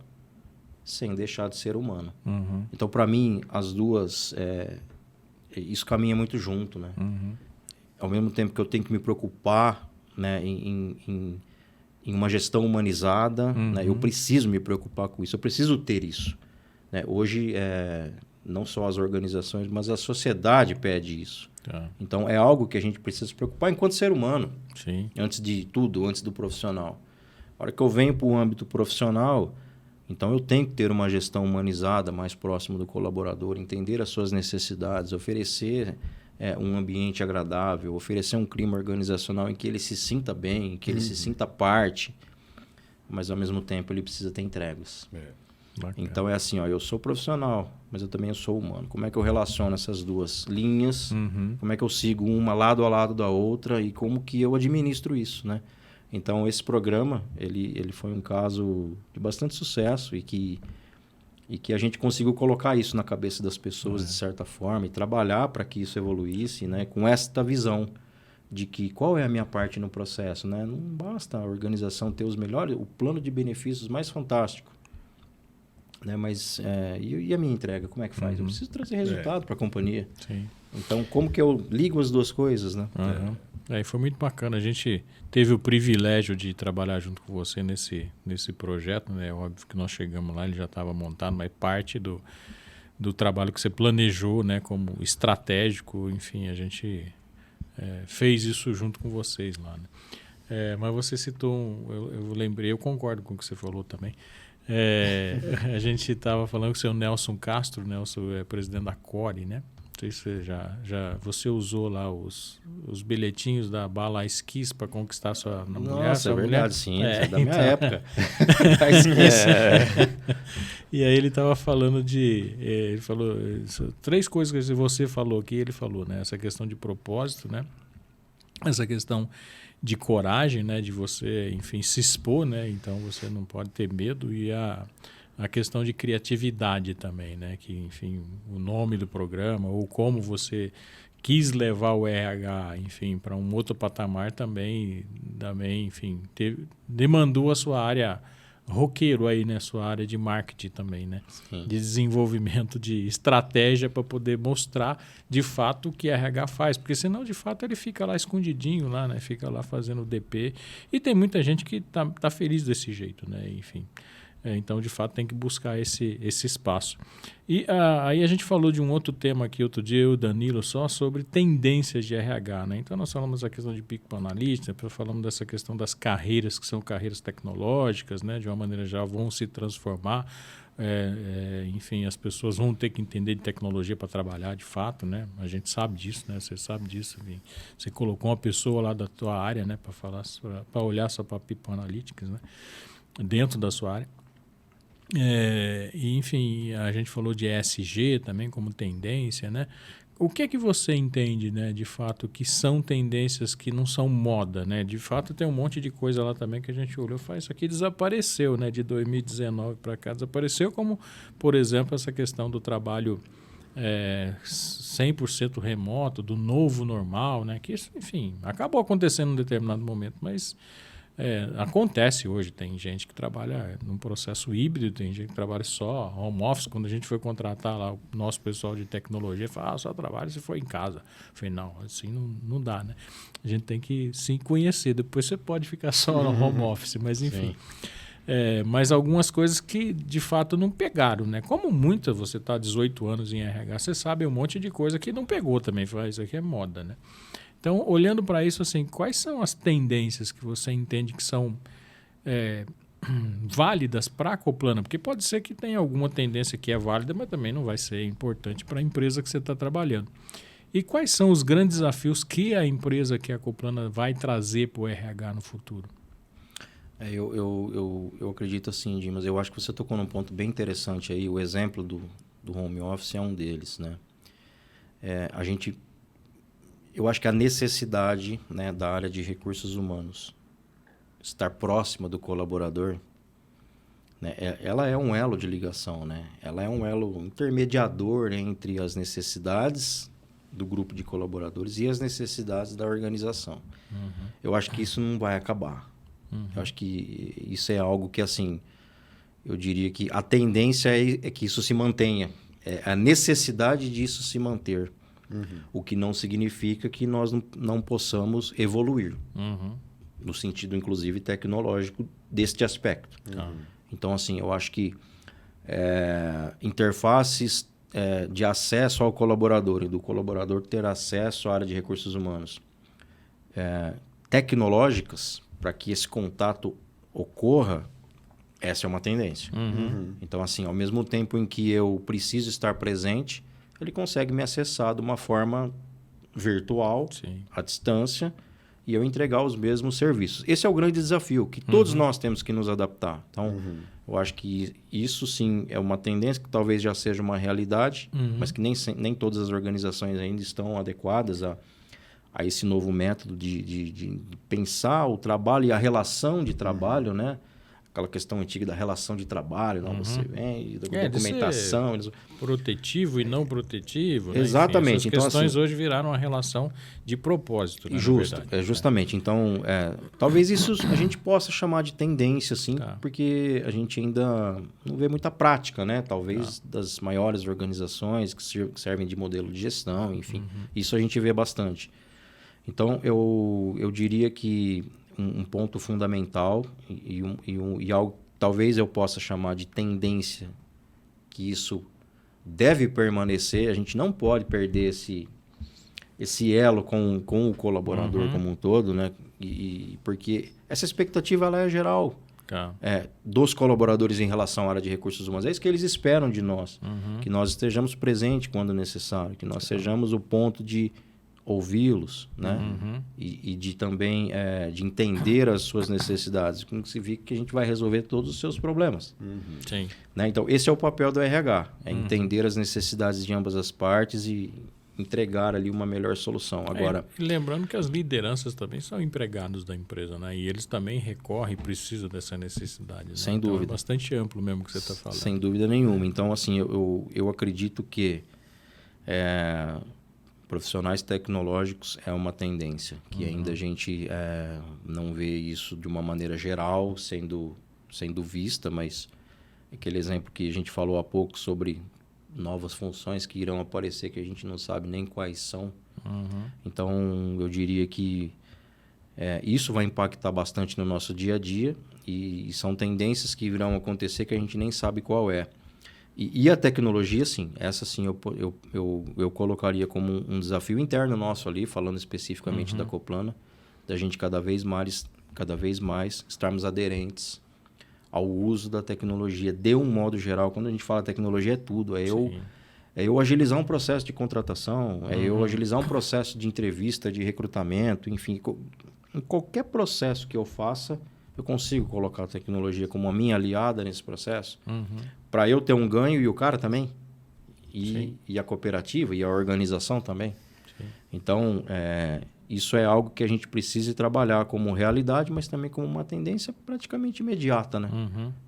sem deixar de ser humano. Então, para mim, as duas, isso caminha muito junto, né? Ao mesmo tempo que eu tenho que me preocupar, né, em uma gestão humanizada, né, eu preciso me preocupar com isso, eu preciso ter isso. Né? Hoje, não só as organizações, mas a sociedade pede isso. Tá. Então, é algo que a gente precisa se preocupar enquanto ser humano. Sim. Antes de tudo, antes do profissional. A hora que eu venho para o âmbito profissional, então eu tenho que ter uma gestão humanizada, mais próximo do colaborador, entender as suas necessidades, oferecer um ambiente agradável, oferecer um clima organizacional em que ele se sinta bem, em que ele se sinta parte, mas ao mesmo tempo ele precisa ter entregas. Então é assim, ó, eu sou profissional, mas eu também sou humano. Como é que eu relaciono essas duas linhas? Como é que eu sigo uma lado a lado da outra e como que eu administro isso, né? Então esse programa, ele foi um caso de bastante sucesso e que a gente conseguiu colocar isso na cabeça das pessoas de certa forma e trabalhar para que isso evoluísse, né? Com esta visão de que qual é a minha parte no processo, né? Não basta a organização ter os melhores, o plano de benefícios mais fantástico. Né? Mas e a minha entrega, como é que faz? Eu preciso trazer resultado para a companhia. Sim. Então, como que eu ligo as duas coisas, né? Foi muito bacana. A gente teve o privilégio de trabalhar junto com você nesse projeto. Né? Óbvio que nós chegamos lá, ele já estava montado, mas parte do trabalho que você planejou, né, como estratégico, enfim, a gente fez isso junto com vocês lá. Né? Mas você citou, eu lembrei, eu concordo com o que você falou também. A gente estava falando com o seu Nelson Castro, Nelson é presidente da Core, né? Não sei se você você usou lá os bilhetinhos da Bala Esquis para conquistar sua mulher. Nossa, é verdade, sim, é da minha então, época. E aí ele estava falando ele falou 3 coisas que você falou aqui, ele falou, né? Essa questão de propósito, né? Essa questão de coragem, né, de você, enfim, se expor, né, então você não pode ter medo, e a questão de criatividade também, né, que, enfim, o nome do programa ou como você quis levar o RH, enfim, para um outro patamar também enfim, demandou a sua área roqueiro aí, né, sua área de marketing também, né, de desenvolvimento de estratégia para poder mostrar de fato o que a RH faz, porque senão de fato ele fica lá escondidinho lá, né, fica lá fazendo o DP, e tem muita gente que tá feliz desse jeito, né, enfim. Então, de fato, tem que buscar esse espaço. E aí a gente falou de um outro tema aqui outro dia, eu e o Danilo, só sobre tendências de RH. Né? Então, nós falamos da questão de People Analytics, depois falamos dessa questão das carreiras, que são carreiras tecnológicas, né? De uma maneira geral, vão se transformar. Enfim, as pessoas vão ter que entender de tecnologia para trabalhar, de fato. Né? A gente sabe disso, né? Você sabe disso. Você colocou uma pessoa lá da tua área, né? Para olhar só para People Analytics, né? Dentro da sua área. Enfim, a gente falou de ESG também como tendência, né? O que é que você entende, né, de fato, que são tendências que não são moda, né? De fato, tem um monte de coisa lá também que a gente olhou e falou, isso aqui desapareceu, né? De 2019 para cá desapareceu, como, por exemplo, essa questão do trabalho 100% remoto, do novo normal, né? Que isso, enfim, acabou acontecendo em um determinado momento, mas... acontece hoje, tem gente que trabalha num processo híbrido, tem gente que trabalha só home office. Quando a gente foi contratar lá o nosso pessoal de tecnologia, fala, só trabalha se for em casa. Eu falei, não, assim não dá, né? A gente tem que se conhecer, depois você pode ficar só no home office, mas enfim. Mas algumas coisas que de fato não pegaram, né? Como você está 18 anos em RH, você sabe um monte de coisa que não pegou também, isso aqui é moda, né? Então, olhando para isso, assim, quais são as tendências que você entende que são válidas para a Coplana? Porque pode ser que tenha alguma tendência que é válida, mas também não vai ser importante para a empresa que você está trabalhando. E quais são os grandes desafios que a empresa, que a Coplana, vai trazer para o RH no futuro? Eu acredito assim, Dimas, eu acho que você tocou num ponto bem interessante aí. O exemplo do home office é um deles, né? Eu acho que a necessidade, né, da área de recursos humanos estar próxima do colaborador, né, ela é um elo de ligação, né? Ela é um elo intermediador entre as necessidades do grupo de colaboradores e as necessidades da organização. Eu acho que isso não vai acabar. Eu acho que isso é algo que, assim, eu diria que a tendência é que isso se mantenha. É a necessidade disso se manter. O que não significa que nós não possamos evoluir. No sentido, inclusive, tecnológico deste aspecto. Então, assim, eu acho que interfaces de acesso ao colaborador e do colaborador ter acesso à área de recursos humanos tecnológicas, para que esse contato ocorra, essa é uma tendência. Então, assim, ao mesmo tempo em que eu preciso estar presente, ele consegue me acessar de uma forma virtual, à distância, e eu entregar os mesmos serviços. Esse é o grande desafio, que todos nós temos que nos adaptar. Então, eu acho que isso sim é uma tendência que talvez já seja uma realidade, mas que nem todas as organizações ainda estão adequadas a esse novo método de pensar o trabalho e a relação de trabalho, né? Aquela questão antiga da relação de trabalho, não, você vem, da documentação. Protetivo e não protetivo. Né? Exatamente. Enfim, essas questões então, hoje viraram uma relação de propósito, né, justo, justamente. Então, talvez isso a gente possa chamar de tendência, assim, porque a gente ainda não vê muita prática, né? Talvez das maiores organizações que servem de modelo de gestão, enfim. Isso a gente vê bastante. Então, eu diria que um ponto fundamental e algo talvez eu possa chamar de tendência, que isso deve permanecer, a gente não pode perder esse elo com o colaborador como um todo, né? Porque essa expectativa ela é geral dos colaboradores em relação à área de recursos humanos. É isso que eles esperam de nós, que nós estejamos presentes quando necessário, que nós sejamos o ponto de ouvi-los, né? E de também de entender as suas necessidades, com que se vê que a gente vai resolver todos os seus problemas. Sim. Né? Então, esse é o papel do RH, entender as necessidades de ambas as partes e entregar ali uma melhor solução. Agora, lembrando que as lideranças também são empregados da empresa, né? E eles também recorrem e precisam dessa necessidade. Né? Sem dúvida. É bastante amplo mesmo que você está falando. Sem dúvida nenhuma. Então, assim, eu acredito que profissionais tecnológicos é uma tendência, que ainda a gente não vê isso de uma maneira geral sendo vista, mas aquele exemplo que a gente falou há pouco sobre novas funções que irão aparecer que a gente não sabe nem quais são. Então, eu diria que isso vai impactar bastante no nosso dia a dia e são tendências que irão acontecer que a gente nem sabe qual é. E a tecnologia, sim, essa sim eu colocaria como um desafio interno nosso ali, falando especificamente da Coplana, da gente cada vez mais estarmos aderentes ao uso da tecnologia de um modo geral. Quando a gente fala tecnologia é tudo, é eu agilizar um processo de contratação, é eu agilizar um processo de entrevista, de recrutamento, enfim, em qualquer processo que eu faça, eu consigo colocar a tecnologia como a minha aliada nesse processo, para eu ter um ganho e o cara também, e a cooperativa e a organização também. Então, isso é algo que a gente precisa trabalhar como realidade, mas também como uma tendência praticamente imediata, né?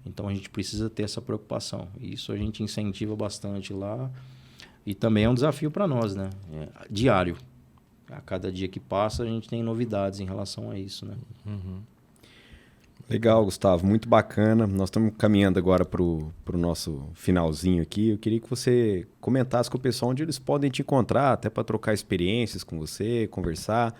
Então, a gente precisa ter essa preocupação. E isso a gente incentiva bastante lá. E também é um desafio para nós, né? Diário. A cada dia que passa, a gente tem novidades em relação a isso, né? Legal, Gustavo. Muito bacana. Nós estamos caminhando agora para o nosso finalzinho aqui. Eu queria que você comentasse com o pessoal onde eles podem te encontrar, até para trocar experiências com você, conversar.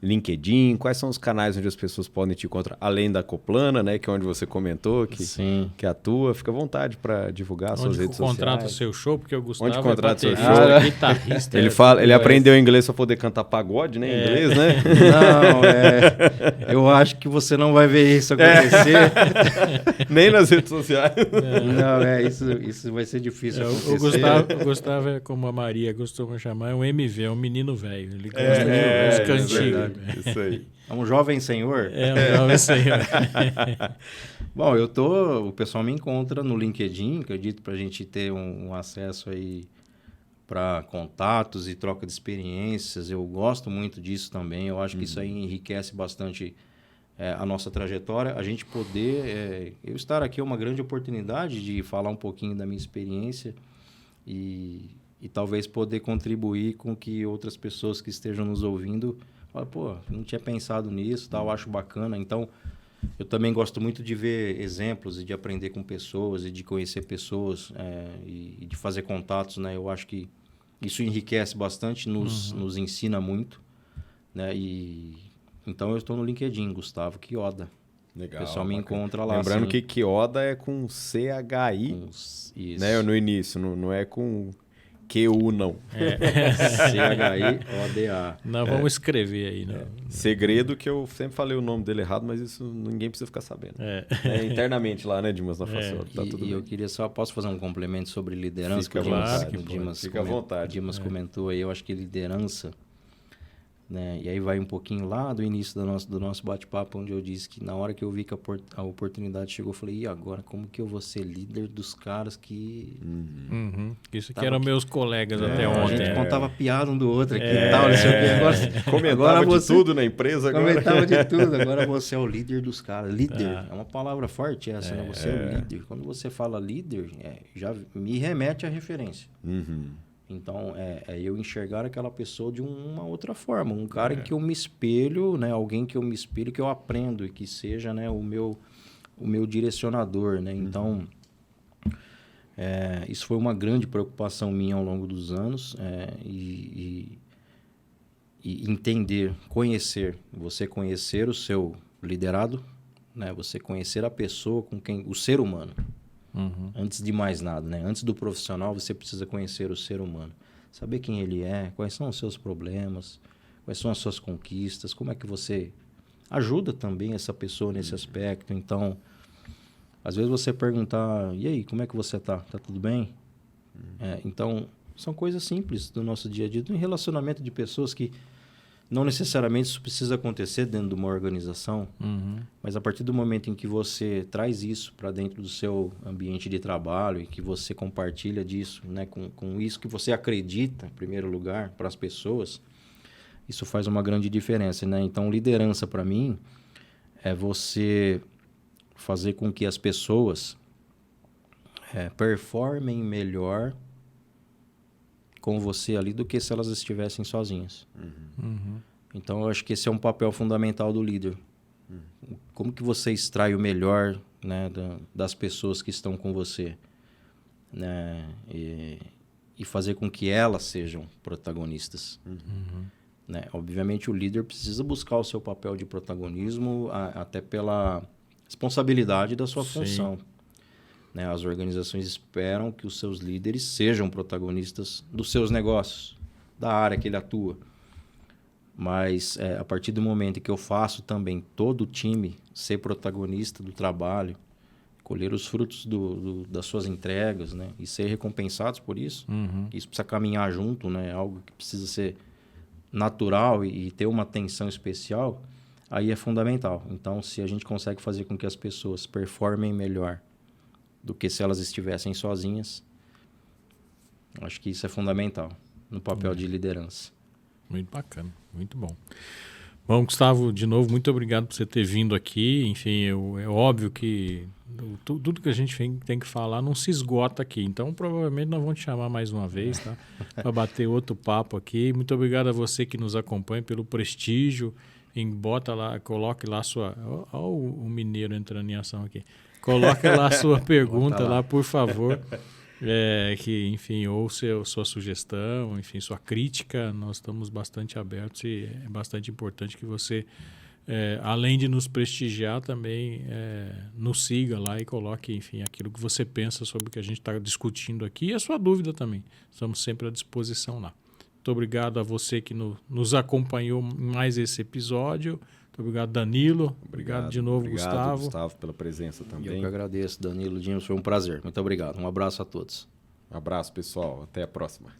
LinkedIn, quais são os canais onde as pessoas podem te encontrar, além da Coplana, né, que é onde você comentou, que atua. Fica à vontade para divulgar suas redes sociais. Onde contrata o seu show, porque o Gustavo onde contrata seu show? Guitarrista. Ele aprendeu inglês para poder cantar pagode, né, em inglês, né? Não, eu acho que você não vai ver isso acontecer. Nem nas redes sociais. Não, isso vai ser difícil acontecer. O Gustavo é como a Maria costuma chamar, é um MV, é um menino velho. Ele gosta de música antiga. Isso aí. É um jovem senhor? Um jovem senhor. Bom, o pessoal me encontra no LinkedIn, acredito, para a gente ter um acesso aí para contatos e troca de experiências. Eu gosto muito disso também. Eu acho que isso aí enriquece bastante a nossa trajetória. A gente poder... eu estar aqui é uma grande oportunidade de falar um pouquinho da minha experiência e talvez poder contribuir com que outras pessoas que estejam nos ouvindo falem, pô, não tinha pensado nisso, tal, acho bacana. Então, Eu também gosto muito de ver exemplos e de aprender com pessoas e de conhecer pessoas e de fazer contatos, né? Eu acho que isso enriquece bastante, nos ensina muito, né? Então eu estou no LinkedIn, Gustavo Quioda. Legal. O pessoal me encontra lá. Lembrando assim, que Quioda é com CHI, né? No início, não é com QU, não. CHIODA. Não, vamos escrever aí. Né? Segredo que eu sempre falei o nome dele errado, mas isso ninguém precisa ficar sabendo. Internamente lá, né, Dimas? Na Façora, tá tudo bem. Eu queria só... Posso fazer um complemento sobre liderança? Fica à vontade. Fica à vontade. O Dimas comentou aí, eu acho que liderança... Né? E aí vai um pouquinho lá do início do nosso bate-papo, onde eu disse que na hora que eu vi que a oportunidade chegou, eu falei, e agora? Como que eu vou ser líder dos caras que... Isso que eram meus colegas até ontem. A gente contava piada um do outro aqui e tal, não sei o que. Comentava de tudo na empresa agora. Comentava de tudo, agora você é o líder dos caras. Líder, é uma palavra forte essa, né? Você é o líder. Quando você fala líder, já me remete à referência. Então, eu enxergar aquela pessoa de uma outra forma. Um cara em que eu me espelho, né? Alguém que eu me espelho, que eu aprendo e que seja, né? o meu direcionador, né? Então, isso foi uma grande preocupação minha ao longo dos anos. E entender, conhecer. Você conhecer o seu liderado, né? Você conhecer a pessoa com quem... O ser humano. Antes de mais nada, né? Antes do profissional, você precisa conhecer o ser humano. Saber quem ele é, quais são os seus problemas, quais são as suas conquistas, como é que você ajuda também essa pessoa nesse aspecto. Então, às vezes você perguntar, e aí, como é que você tá? Tá tudo bem? Então, são coisas simples do nosso dia a dia, do relacionamento de pessoas que não necessariamente isso precisa acontecer dentro de uma organização, mas a partir do momento em que você traz isso para dentro do seu ambiente de trabalho e que você compartilha disso, né, com isso que você acredita, em primeiro lugar, para as pessoas, isso faz uma grande diferença, né? Então, liderança para mim é você fazer com que as pessoas performem melhor com você ali do que se elas estivessem sozinhas. Então, eu acho que esse é um papel fundamental do líder. Como que você extrai o melhor, né, das pessoas que estão com você, né, e fazer com que elas sejam protagonistas. Né? Obviamente, o líder precisa buscar o seu papel de protagonismo até pela responsabilidade da sua função. Né? As organizações esperam que os seus líderes sejam protagonistas dos seus negócios, da área que ele atua. Mas a partir do momento que eu faço também todo o time ser protagonista do trabalho, colher os frutos das suas entregas, né? E ser recompensados por isso, isso precisa caminhar junto, né? É algo que precisa ser natural e ter uma atenção especial, aí é fundamental. Então, se a gente consegue fazer com que as pessoas performem melhor do que se elas estivessem sozinhas, acho que isso é fundamental no papel de liderança. Muito bacana, muito bom. Bom, Gustavo, de novo, muito obrigado por você ter vindo aqui. Enfim, é óbvio que tudo que a gente tem que falar não se esgota aqui. Então, provavelmente nós vamos te chamar mais uma vez, tá? Para bater outro papo aqui. Muito obrigado a você que nos acompanha pelo prestígio. Coloque lá sua... Olha o mineiro entrando em ação aqui. Coloque lá a sua pergunta lá, por favor. Enfim, ou sua sugestão, enfim, sua crítica, nós estamos bastante abertos e é bastante importante que você, além de nos prestigiar, também nos siga lá e coloque, enfim, aquilo que você pensa sobre o que a gente está discutindo aqui e a sua dúvida também. Estamos sempre à disposição lá. Muito obrigado a você que nos acompanhou em mais esse episódio. Muito obrigado, Danilo. Obrigado de novo, Gustavo. Obrigado, Gustavo, pela presença também. Eu que agradeço, Danilo, Dimas, foi um prazer. Muito obrigado. Um abraço a todos. Um abraço, pessoal. Até a próxima.